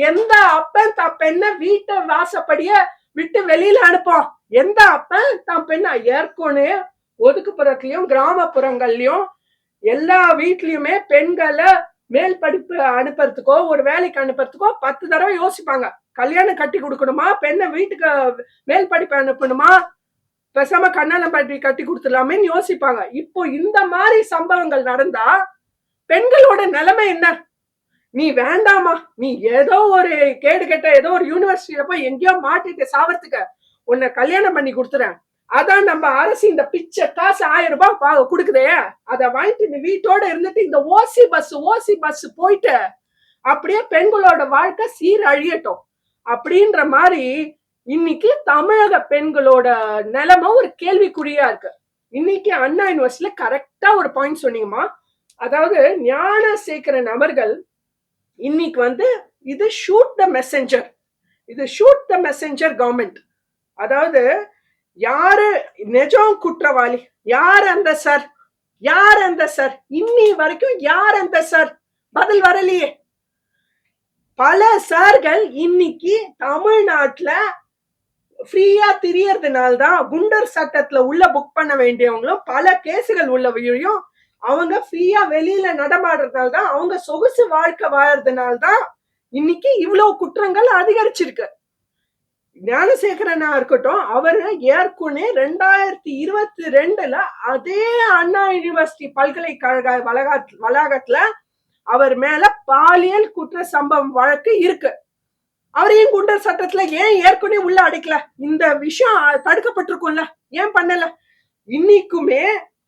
எந்த அப்பன் தான் பெண்ண வீட்டை வாசப்படிய விட்டு வெளியில அனுப்போம்? எந்த அப்பன் தான் பெண்ண ஏற்கனவே ஒதுக்குப்புறத்துலயும் கிராமப்புறங்கள்லயும் எல்லா வீட்லயுமே பெண்களை மேல் படிப்பு அனுப்புறதுக்கோ ஒரு வேலைக்கு அனுப்புறதுக்கோ 10 தடவை யோசிப்பாங்க. கல்யாணம் கட்டி கொடுக்கணுமா, பெண்ணை வீட்டுக்கு மேல் படிப்பு அனுப்பணுமா, பேசாம கண்ணாலம் பட்டி கட்டி கொடுத்துடலாமேன்னு யோசிப்பாங்க. இப்போ இந்த மாதிரி சம்பவங்கள் நடந்தா பெண்களோட நிலைமை என்ன? நீ வேண்டாமா, நீ ஏதோ ஒரு கேடு கெட்ட ஏதோ ஒரு யூனிவர்சிட்டியில போய் எங்கேயோ மாட்டிட்டு சாவறதுக்கு உன்னை கல்யாணம் பண்ணி கொடுத்துறேன். அதான் நம்ம அரசு இந்த பிச்சை காசு 1000 ரூபாய் கொடுக்குதே, அதை வாங்கிட்டு நீ வீட்டோட இருந்துட்டு இந்த ஓசி பஸ் போயிட்டு அப்படியே பெண்களோட வாழ்க்கை சீரழியட்டும் அப்படின்ற மாதிரி இன்னைக்கு தமிழக பெண்களோட நிலைமை ஒரு கேள்விக்குறியா இருக்கு. இன்னைக்கு அண்ணா யூனிவர்சிட்டியில கரெக்டா ஒரு பாயிண்ட் சொன்னீங்கம்மா. அதாவது ஞானசேகரன் அவர்கள் இன்னைக்கு இது ஷூட் த மெசஞ்சர், இது ஷூட் த மெசஞ்சர் கவர்மெண்ட். அதாவது யாரு நிஜம் குற்றவாளி, யார் அந்த சார், யார் அந்த சார், இன்னி வரைக்கும் யார் அந்த சார் பதில் வரலையே. பல சார்கள் இன்னைக்கு தமிழ்நாட்டுல ஃப்ரீயா திரியறதுனால்தான் குண்டர் சட்டத்துல உள்ள புக் பண்ண வேண்டியவங்களும் பல கேசுகள் உள்ளவையும் அவங்க ஃப்ரீயா வெளியில நடமாடுறதுனால்தான் அவங்க சொகுசு வாழ்க்கை வாழறதுனால்தான் இன்னைக்கு இவ்வளவு குற்றங்கள் அதிகரிச்சிருக்கு. ஞானசேகரனா இருக்கட்டும், அவரு ஏற்கனவே 2022 அதே அண்ணா யூனிவர்சிட்டி பல்கலைக்கழக வளாகத்துல அவர் மேல பாலியல் குற்ற சம்பவம் வழக்கு இருக்கு. அவரையும் குண்டர் சட்டத்துல ஏன் ஏற்கனவே உள்ள அடைக்கல? இந்த விஷயம் தடுக்கப்பட்டிருக்கும்ல, ஏன் பண்ணல? இன்னைக்குமே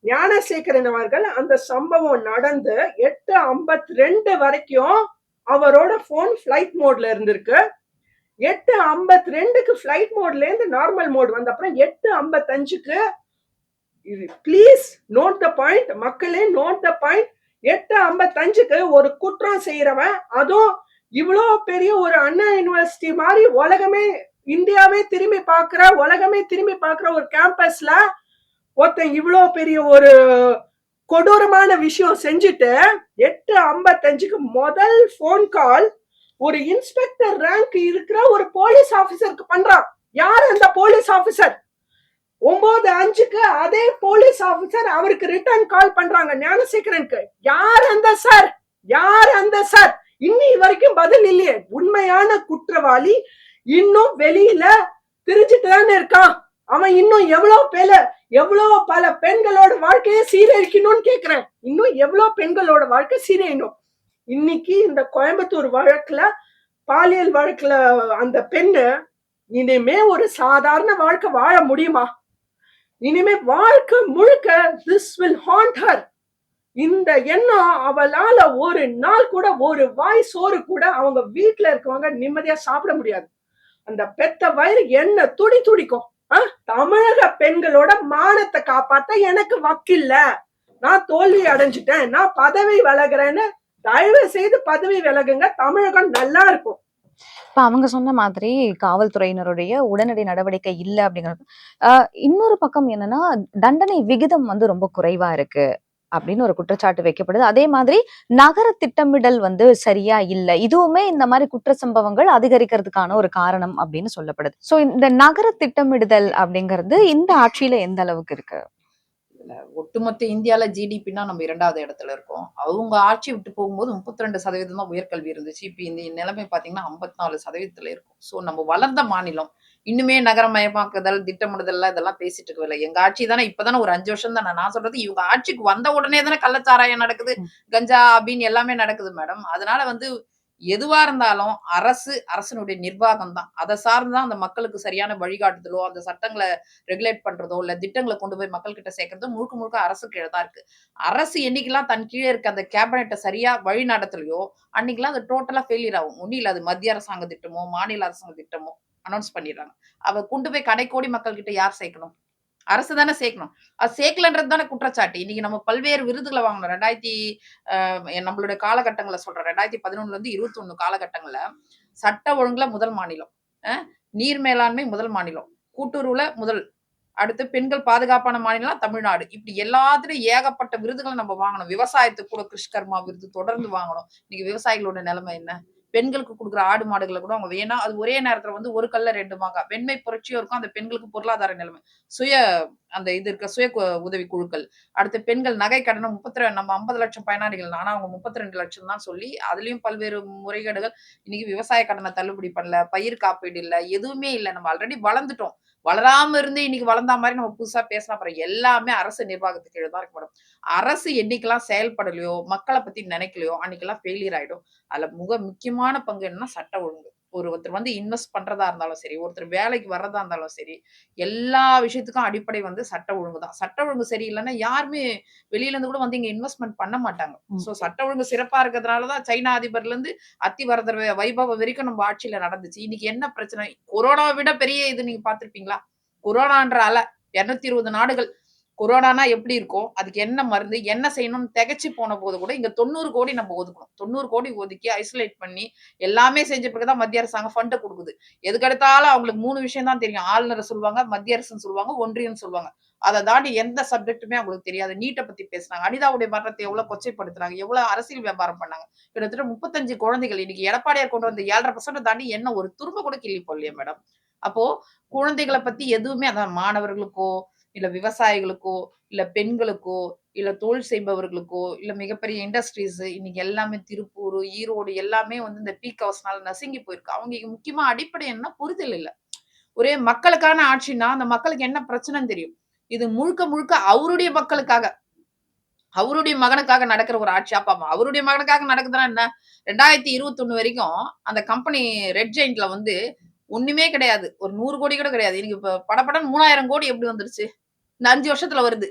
ஞானசேகரன் அவர்கள் அந்த சம்பவம் நடந்து 8:52 வரைக்கும் அவரோட போன் பிளைட் மோட்ல இருந்திருக்கு. 8:52க்கு பிளைட் மோட்ல இருந்து நார்மல் மோட் வந்த அப்புறம் 8:55க்கு ப்ளீஸ் நோட் த பாயிண்ட், மக்களே நோட் த பாயிண்ட். 8:55க்கு ஒரு குற்றம் செய்யறவன், அதுவும் இவ்வளோ பெரிய ஒரு அண்ணா யூனிவர்சிட்டி மாதிரி உலகமே இந்தியாவே திரும்பி பாக்குற உலகமே திரும்பி பாக்குற ஒரு கேம்பஸ்ல ஒருத்தன் இவ்வளோ பெரிய ஒரு கொடூரமான விஷயம் செஞ்சுட்டு 8:55க்கு முதல் போன் கால் ஒரு இன்ஸ்பெக்டர் ரேங்க் இருக்கிற ஒரு போலீஸ் ஆபீசருக்கு பண்றான். யார் அந்த போலீஸ் ஆபீசர்? 9:05க்கு அதே போலீஸ் ஆபீசர் அவருக்கு ரிட்டர்ன் கால் பண்றாங்க ஞானசேகரனுக்கு. யார் அந்த சார், யார் அந்த சார்? இன்னி வரைக்கும் பதில் இல்லையே. உண்மையான குற்றவாளி இன்னும் வெளியில திரிஞ்சிட்டு தானே இருக்கான். அவன் இன்னும் எவ்வளவு பல பெண்களோட வாழ்க்கையை சீரழிக்கணும்னு கேக்குறேன். இன்னும் எவ்வளவு பெண்களோட வாழ்க்கை சீரழியணும். இன்னைக்கு இந்த கோயம்புத்தூர் வழக்குல பாலியல் வழக்குல அந்த பெண்ணு இனிமே ஒரு சாதாரண வாழ்க்கை வாழ முடியுமா? இனிமே வாழ்க்கை முழுக்க this will haunt her. இந்த எண்ணம் அவளால ஒரு நாள் கூட ஒரு வாய் சோறு கூட அவங்க வீட்டுல இருக்கவங்க நிம்மதியா சாப்பிட முடியாது. அந்த பெத்த வயிறு என்ன துடிக்கும். தமிழக பெண்களோட மானத்தை காப்பாத்த எனக்கு வக்கில்ல, நான் தோல்வி அடைஞ்சிட்டேன், நான் பதவி விலகுறேன்னு தயவு செய்து பதவி விலகுங்க. தமிழகம் நல்லா இருக்கும். இப்ப அவங்க சொன்ன மாதிரி காவல்துறையினருடைய உடனடி நடவடிக்கை இல்ல அப்படிங்கிறது. இன்னொரு பக்கம் என்னன்னா, தண்டனை விகிதம் ரொம்ப குறைவா இருக்கு. அப்படின்னு ஒரு குற்றச்சாட்டு வைக்கப்படுது. அதே மாதிரி நகர திட்டமிடல் வந்து சரியா இல்ல. இதுவுமே இந்த மாதிரி குற்ற சம்பவங்கள் அதிகரிக்கிறதுக்கான ஒரு காரணம் அப்படின்னு சொல்லப்படுது. சோ இந்த நகர திட்டமிடுதல் அப்படிங்கிறது இந்த ஆட்சியில எந்த அளவுக்கு இருக்கு? ஒட்டுமொத்த இந்தியால ஜிடிபின்னா நம்ம 2வது இடத்துல இருக்கோம். அவங்க ஆட்சி விட்டு போகும்போது 32% தான் உயர்கல்வி இருந்துச்சு. இப்ப இந்த நிலைமை பார்த்தீங்கன்னா 54% இருக்கும். ஸோ நம்ம வளர்ந்த மாநிலம். இன்னுமே நகரமயமாக்குதல், திட்டமிடுதல்லாம் இதெல்லாம் பேசிட்டு இருக்கவில்லை. எங்க ஆட்சி தானே இப்ப தானே ஒரு 5 வருஷம் தானே. நான் சொல்றது இவங்க ஆட்சிக்கு வந்த உடனே தானே கள்ளச்சாராயம் நடக்குது, கஞ்சா அப்படின்னு எல்லாமே நடக்குது மேடம். அதனால வந்து எதுவா இருந்தாலும் அரசனுடைய நிர்வாகம் தான். அத சார்ந்து தான் அந்த மக்களுக்கு சரியான வழிகாட்டுதலோ, அந்த சட்டங்கள ரெகுலேட் பண்றதோ, இல்ல திட்டங்கள கொண்டு போய் மக்கள் கிட்ட சேர்க்கிறதோ முழுக்க முழுக்க அரசு கீழ தான் இருக்கு. அரசு என்னைக்கெல்லாம் தன் கீழ இருக்க அந்த கேபினெட்ட சரியா வழி நடத்தலையோ, அன்னைக்கெல்லாம் அது டோட்டலா ஃபெயிலியர் ஆகும். ஒண்ணும் இல்ல அது மத்திய அரசாங்க திட்டமோ, மாநில அரசாங்க திட்டமோ அனௌன்ஸ் பண்ணிடுறாங்க. அத கொண்டு போய் கடைக்கோடி மக்கள் கிட்ட யார் சேர்க்கணும்? அரசு தானே சேர்க்கணும். அது சேர்க்கலன்றது தானே குற்றச்சாட்டு. இன்னைக்கு நம்ம பல்வேறு விருதுகள வாங்கணும். 2000 நம்மளுடைய காலகட்டங்கள சொல்றேன். 2011ல 21 காலகட்டங்கள்ல சட்ட ஒழுங்குல முதல் மாநிலம். அ நீர் மேலாண்மை முதல் மாநிலம். கூட்டுறவுல முதல். அடுத்து பெண்கள் பாதுகாப்பான மாநிலம் தமிழ்நாடு. இப்படி எல்லாத்துலயும் ஏகப்பட்ட விருதுகள நம்ம வாங்கணும். விவசாயத்துக்கு கூட கிருஷ்கர்மா விருது தொடர்ந்து வாங்கணும். இன்னைக்கு விவசாயிகளோட நிலைமை என்ன? பெண்களுக்கு குடுக்குற ஆடு, மாடுகள கூட அவங்க வேணா அது ஒரே நேரத்துல வந்து ஒரு கல்ல 2 மாங்கா. வெண்மை புரட்சியும் இருக்கும். அந்த பெண்களுக்கு பொருளாதார நிலைமை. சுய அந்த இது இருக்க சுய உதவி குழுக்கள். அடுத்து பெண்கள் நகை கடன 32 நம்ம 50,00,000 பயனாளிகள். ஆனா அவங்க 32,00,000 தான் சொல்லி, அதுலயும் பல்வேறு முறைகேடுகள். இன்னைக்கு விவசாய கடன தள்ளுபடி பண்ணல. பயிர் காப்பீடு இல்ல. எதுவுமே இல்ல. நம்ம ஆல்ரெடி வளர்ந்துட்டோம். வளராம இருந்து இன்னைக்கு வளர்ந்தா மாரி நம்ம புதுசா பேசினா அப்புறம் எல்லாமே அரசு நிர்வாகத்துக்கு கீழ தான் இருக்கு மேடம். அரசு என்னைக்கெல்லாம் செயல்படலையோ, மக்கள பத்தி நினைக்கலையோ, அன்னைக்கெல்லாம் ஃபெயிலியர் ஆயிடும். அதுல முக்கியமான பங்கு என்னன்னா சட்ட ஒழுங்கு. ஒருத்தர் வந்து இன்வெஸ்ட் பண்றதா இருந்தாலும் சரி, ஒருத்தர் வேலைக்கு வர்றதா இருந்தாலும் சரி, எல்லா விஷயத்துக்கும் அடிப்படை வந்து சட்ட ஒழுங்கு தான். சட்ட ஒழுங்கு சரியில்லன்னா யாருமே வெளியில இருந்து கூட வந்து இங்க இன்வெஸ்ட்மென்ட் பண்ண மாட்டாங்க. சோ சட்ட ஒழுங்கு சிறப்பா இருக்கிறதுனால தான் சைனா அதிபர்ல இருந்து அத்திவரதர் வைபவம் வரைக்கும் நம்ம ஆட்சியில நடந்துச்சு. இன்னைக்கு என்ன பிரச்சனை? கொரோனாவ விட பெரிய இது நீங்க பார்த்திருப்பீங்களா? கொரோனான்ற அல 220 நாடுகள். கொரோனானா எப்படி இருக்கும்? அதுக்கு என்ன மருந்து? என்ன செய்யணும்னு திகைச்சு போன போது கூட இங்க 90 கோடி நம்ம ஒதுக்கணும். 90 கோடி ஒதுக்கி ஐசோலேட் பண்ணி எல்லாமே செஞ்ச பிறகு தான் மத்திய அரசாங்கம் ஃபண்ட் குடுக்குது. எதுக்கெடுத்தாலும் அவங்களுக்கு 3 விஷயம் தான் தெரியும். ஆளுநர சொல்லுவாங்க, மத்திய அரசுன்னு சொல்லுவாங்க, ஒன்றியம்னு சொல்லுவாங்க. அத தாண்டி எந்த சப்ஜெக்ட்டுமே அவங்களுக்கு தெரியாது. நீட்ட பத்தி பேசுனாங்க. அனிதாவுடைய மரணத்தை எவ்வளவு கொச்சைப்படுத்துனாங்க. எவ்வளவு அரசியல் வியாபாரம் பண்ணாங்க. கிட்டத்தட்ட 35 குழந்தைகள். இன்னைக்கு எடப்பாடியார் கொண்டு வந்த 7.5% தாண்டி என்ன ஒரு துரும்ப கூட கிள்ளி போடலையே மேடம். அப்போ குழந்தைகள பத்தி எதுவுமே அதான் மாணவர்களுக்கோ, இல்ல விவசாயிகளுக்கோ, இல்ல பெண்களுக்கோ, இல்ல தொழில் செய்பவர்களுக்கோ, இல்ல மிகப்பெரிய இண்டஸ்ட்ரீஸ் இன்னைக்கு எல்லாமே திருப்பூர், ஈரோடு எல்லாமே வந்து இந்த பீக் ஹவர்ஸ்னால நசுங்கி போயிருக்கு. அவங்களுக்கு முக்கியமா அடிப்படை என்ன புரிதல் இல்ல. ஒரே மக்களுக்கான ஆட்சின்னா, அந்த மக்களுக்கு என்ன பிரச்சனைன்னு தெரியும். இது முழுக்க முழுக்க அவருடைய மக்களுக்காக, அவருடைய மகனுக்காக நடக்கிற ஒரு ஆட்சி. அப்ப அவருடைய மகனுக்காக நடக்குதுன்னா என்ன? 2021 வரைக்கும் அந்த கம்பெனி ரெட் ஜெயண்ட்ல வந்து ஒண்ணுமே கிடையாது. ஒரு 100 கோடி கூட கிடையாது. இன்னைக்கு இப்ப படபடன்னு 3000 கோடி எப்படி வந்துருச்சு? இந்த 5 வருஷத்துல வருது.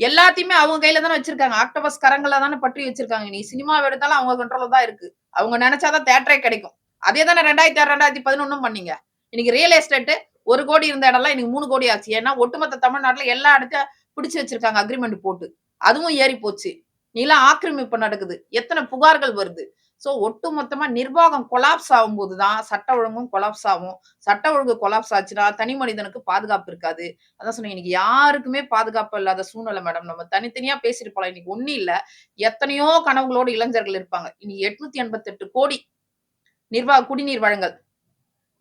எல்லாத்தையுமே அவங்க கையில தானே வச்சிருக்காங்க. ஆக்டோபஸ் கரங்கள்ல தானே பற்றி வச்சிருக்காங்க. நீ சினிமாவ எடுத்தாலும் அவங்க கண்ட்ரோல்ல தான் இருக்கு. அவங்க நெனச்சா தான் தியேட்டரே கிடைக்கும். அதே தானே 2006, 2011ம் பண்ணீங்க. இன்னைக்கு ரியல் எஸ்டேட் 1 கோடி இருந்த இடம்லாம் இன்னைக்கு 3 கோடி ஆச்சு. ஏன்னா ஒட்டுமொத்த தமிழ்நாட்டுல எல்லா இடத்தையும் பிடிச்சு வச்சிருக்காங்க அக்ரிமெண்ட் போட்டு. அதுவும் ஏறி போச்சு. நில ஆக்கிரமிப்பு நடக்குது. எத்தன புகார்கள் வருது. சோ ஒட்டுமொத்தமா நிர்வாகம் கொலாப்ஸ் ஆகும்போது தான் சட்ட ஒழுங்கும் கொலாப்ஸ் ஆகும். சட்ட ஒழுங்கு கொலாப்ஸ் ஆச்சுன்னா தனி மனிதனுக்கு பாதுகாப்பு இருக்காது. அதான் சொன்னேன் இன்னைக்கு யாருக்குமே பாதுகாப்பு இல்லாத சூழ்நிலை மேடம். நம்ம தனித்தனியா பேசிட்டு போலாம். இன்னைக்கு ஒண்ணும் இல்ல. எத்தனையோ கனவுகளோடு இளைஞர்கள் இருப்பாங்க. இன்னைக்கு 888 கோடி குடிநீர் வழங்கல்.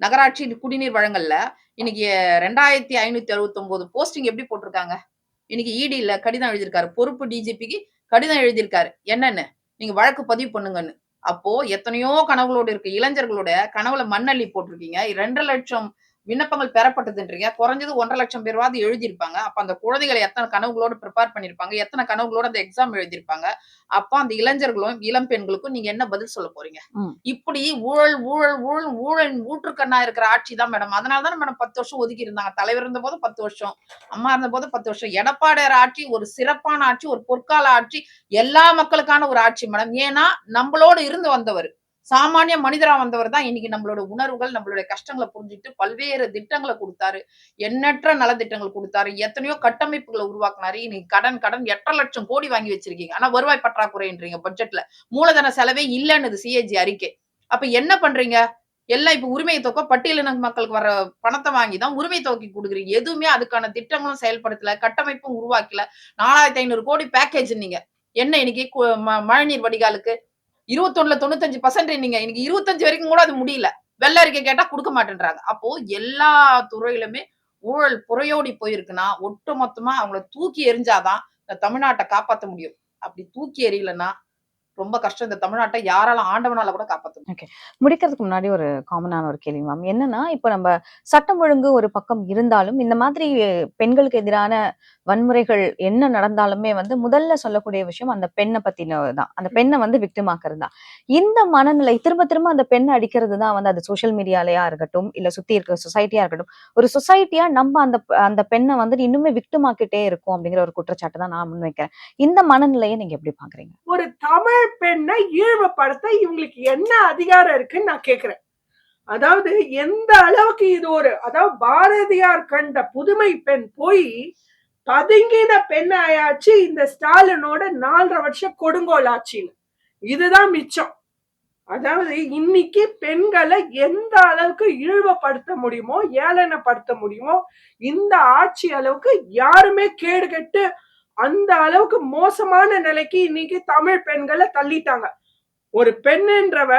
நகராட்சி குடிநீர் வழங்கல்ல இன்னைக்கு 2569 போஸ்டிங் எப்படி போட்டிருக்காங்க? இன்னைக்கு இடில கடிதம் எழுதியிருக்காரு. பொறுப்பு டிஜிபிக்கு கடிதம் எழுதியிருக்காரு. என்னன்னு? நீங்க வழக்கு பதிவு பண்ணுங்கன்னு. அப்போ எத்தனையோ கனவுகளோடு இருக்க இளைஞர்களோட கனவுல மண்ணள்ளி போட்டிருக்கீங்க. 2,00,000 விண்ணப்பங்கள் பெறப்பட்டதுன்றீங்க. குறைஞ்சது 1,50,000 பேராவது எழுதியிருப்பாங்க. அப்ப அந்த குழந்தைகள் எத்தன கனவுகளோட பிரிப்பேர் பண்ணியிருப்பாங்க. எத்தன கனவுகளோட அந்த எக்ஸாம் எழுதியிருப்பாங்க. அப்ப அந்த இளைஞர்களும், இளம் பெண்களுக்கும் நீங்க என்ன பதில் சொல்ல போறீங்க? இப்படி ஊழல், ஊழல், ஊழல், ஊழல் ஊற்றுக்கண்ணா இருக்கிற ஆட்சி தான் மேடம். அதனால தான் மேடம் 10 வருஷம் ஒதுக்கி இருந்தாங்க. தலைவர் இருந்தபோது 10 வருஷம். அம்மா இருந்தபோது 10 வருஷம். எடப்பாடியார் ஆட்சி ஒரு சிறப்பான ஆட்சி, ஒரு பொற்கால ஆட்சி, எல்லா மக்களுக்கான ஒரு ஆட்சி மேடம். ஏன்னா நம்மளோடு இருந்து வந்தவர். சாமானிய மனிதரா வந்தவர் தான் இன்னைக்கு நம்மளோட உணர்வுகள், நம்மளுடைய கஷ்டங்கள புரிஞ்சுட்டு பல்வேறு திட்டங்கள குடுத்தாரு. எண்ணற்ற நலத்திட்டங்கள் குடுத்தாரு. எத்தனையோ கட்டமைப்புகள உருவாக்குனாரு. இன்னைக்கு கடன் 8,00,000 கோடி வாங்கி வச்சிருக்கீங்க. ஆனா வருவாய் பற்றாக்குறைன்றீங்க பட்ஜெட்ல. மூலதன செலவே இல்லன்னுது சிஏஜி அறிக்கை. அப்ப என்ன பண்றீங்க? எல்லாம் இப்ப உரிமை தொகை பட்டியலின மக்களுக்கு வர பணத்தை வாங்கி தான் உரிமை தொகைக்கு கொடுக்குறீங்க. எதுவுமே அதுக்கான திட்டங்களும் செயல்படுத்தல, கட்டமைப்பும் உருவாக்கல. 4,500 கோடி பேக்கேஜ் நீங்க. என்ன இன்னைக்கு மழைநீர் வடிகாலுக்கு 21ல 95% நீங்க இன்னைக்கு 25 வரைக்கும் கூட அது முடியல. வெள்ள அறிக்கை கேட்டா குடுக்க மாட்டேன்றாங்க. அப்போ எல்லா துறையிலுமே ஊழல் புரையோடி போயிருக்குன்னா, ஒட்டுமொத்தமா அவங்கள தூக்கி எறிஞ்சாதான் இந்த தமிழ்நாட்ட காப்பாத்த முடியும். அப்படி தூக்கி எறியலன்னா ரொம்ப கஷ்டம். இந்த தமிழ்நாட்டை யாரால ஆண்டவனால கூட காப்பாத்த முடியும். முடிக்கிறதுக்கு முன்னாடி ஒரு காமனான ஒரு கேள்வி மேம். என்னன்னா, இப்ப நம்ம சட்டம் ஒழுங்கு ஒரு பக்கம் இருந்தாலும், இந்த மாதிரி பெண்களுக்கு எதிரான வன்முறைகள் என்ன நடந்தாலுமே முதல்ல சொல்லக்கூடிய விஷயம் அந்த பெண்ண பத்தினதுதான். அந்த பெண்ண விக்டிம் ஆக்குறது தான். இந்த மனநிலை திரும்ப திரும்ப அந்த பெண்ண அடிக்கிறது தான் அது சோசியல் மீடியாலயா இருக்கட்டும், இல்ல சுத்தி இருக்க சொசைட்டியா இருக்கட்டும். ஒரு சொசைட்டியா நம்ம அந்த பெண்ண இன்னுமே விக்டிம் ஆக்கிட்டே இருக்கும் அப்படிங்கிற ஒரு குற்றச்சாட்டு தான் நான் முன்வைக்கிறேன். இந்த மனநிலையை நீங்க எப்படி பாக்குறீங்க? ஒரு தமிழ் பெண்ணை இழிவுபடுத்த இவங்களுக்கு என்ன அதிகாரம் இருக்குன்னு நான் கேக்குறேன். அதாவது எந்த அளவுக்கு இது அதாவது பாரதியார் கண்ட புதுமை பெண் போய் பதுங்கின பெண் ஆயாச்சு இந்த ஸ்டாலினோட 4.5 வருஷம் கொடுங்கோல் ஆட்சியில. இதுதான் மிச்சம். அதாவது இன்னைக்கு பெண்களை எந்த அளவுக்கு இழிவுபடுத்த முடியுமோ, ஏளனப்படுத்த முடியுமோ, இந்த ஆட்சி அளவுக்கு யாருமே கேடு கெட்டு அந்த அளவுக்கு மோசமான நிலைக்கு இன்னைக்கு தமிழ் பெண்களை தள்ளிட்டாங்க. ஒரு பெண்ணுன்றவ,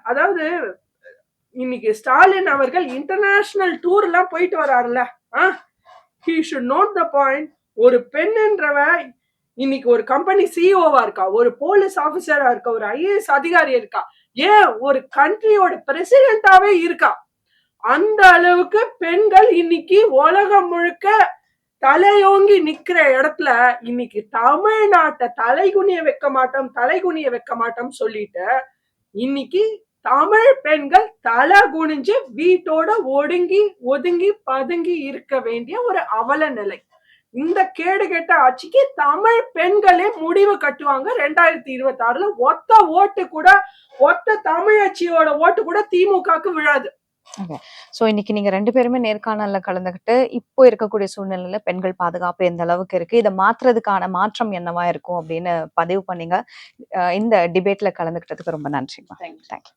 அதாவது இன்னைக்கு ஸ்டாலின் அவர்கள் இன்டர்நேஷனல் டூர் எல்லாம் போயிட்டு வராருல்ல, he should note the point. ஒரு பெண்ணுன்றவ இன்னைக்கு ஒரு கம்பெனி சிஇஓவா இருக்கா, ஒரு போலீஸ் ஆபீசரா இருக்கா, ஒரு ஐஏஎஸ் அதிகாரி இருக்கா, ஏன் ஒரு கண்ட்ரியோட பிரசிடென்டாவே இருக்கா. அந்த அளவுக்கு பெண்கள் இன்னைக்கு உலகம் முழுக்க தலையோங்கி நிக்கிற இடத்துல இன்னைக்கு தமிழ்நாட்டை தலைகுனிய வைக்க மாட்டோம் சொல்லிட்டு இன்னைக்கு தமிழ் பெண்கள் தலை குனிஞ்சு வீட்டோட ஒதுங்கி பதுங்கி இருக்க வேண்டிய ஒரு அவல நிலை. இந்த கேடு கெட்ட ஆட்சிக்கு தமிழ் பெண்களே முடிவு கட்டுவாங்க. 2026ல ஒத்த தமிழச்சியோட ஓட்டு கூட திமுகக்கு விழாது. சோ இன்னைக்கு நீங்க 2 பேருமே நேர்காணல்ல கலந்துகிட்டு இப்போ இருக்கக்கூடிய சூழ்நிலையில பெண்கள் பாதுகாப்பு எந்த அளவுக்கு இருக்கு, இதை மாற்றுறதுக்கான மாற்றம் என்னவா இருக்கும் அப்படின்னு பதிவு பண்ணீங்க. இந்த டிபேட்ல கலந்துகிட்டதுக்கு ரொம்ப நன்றி. தேங்க்யூ.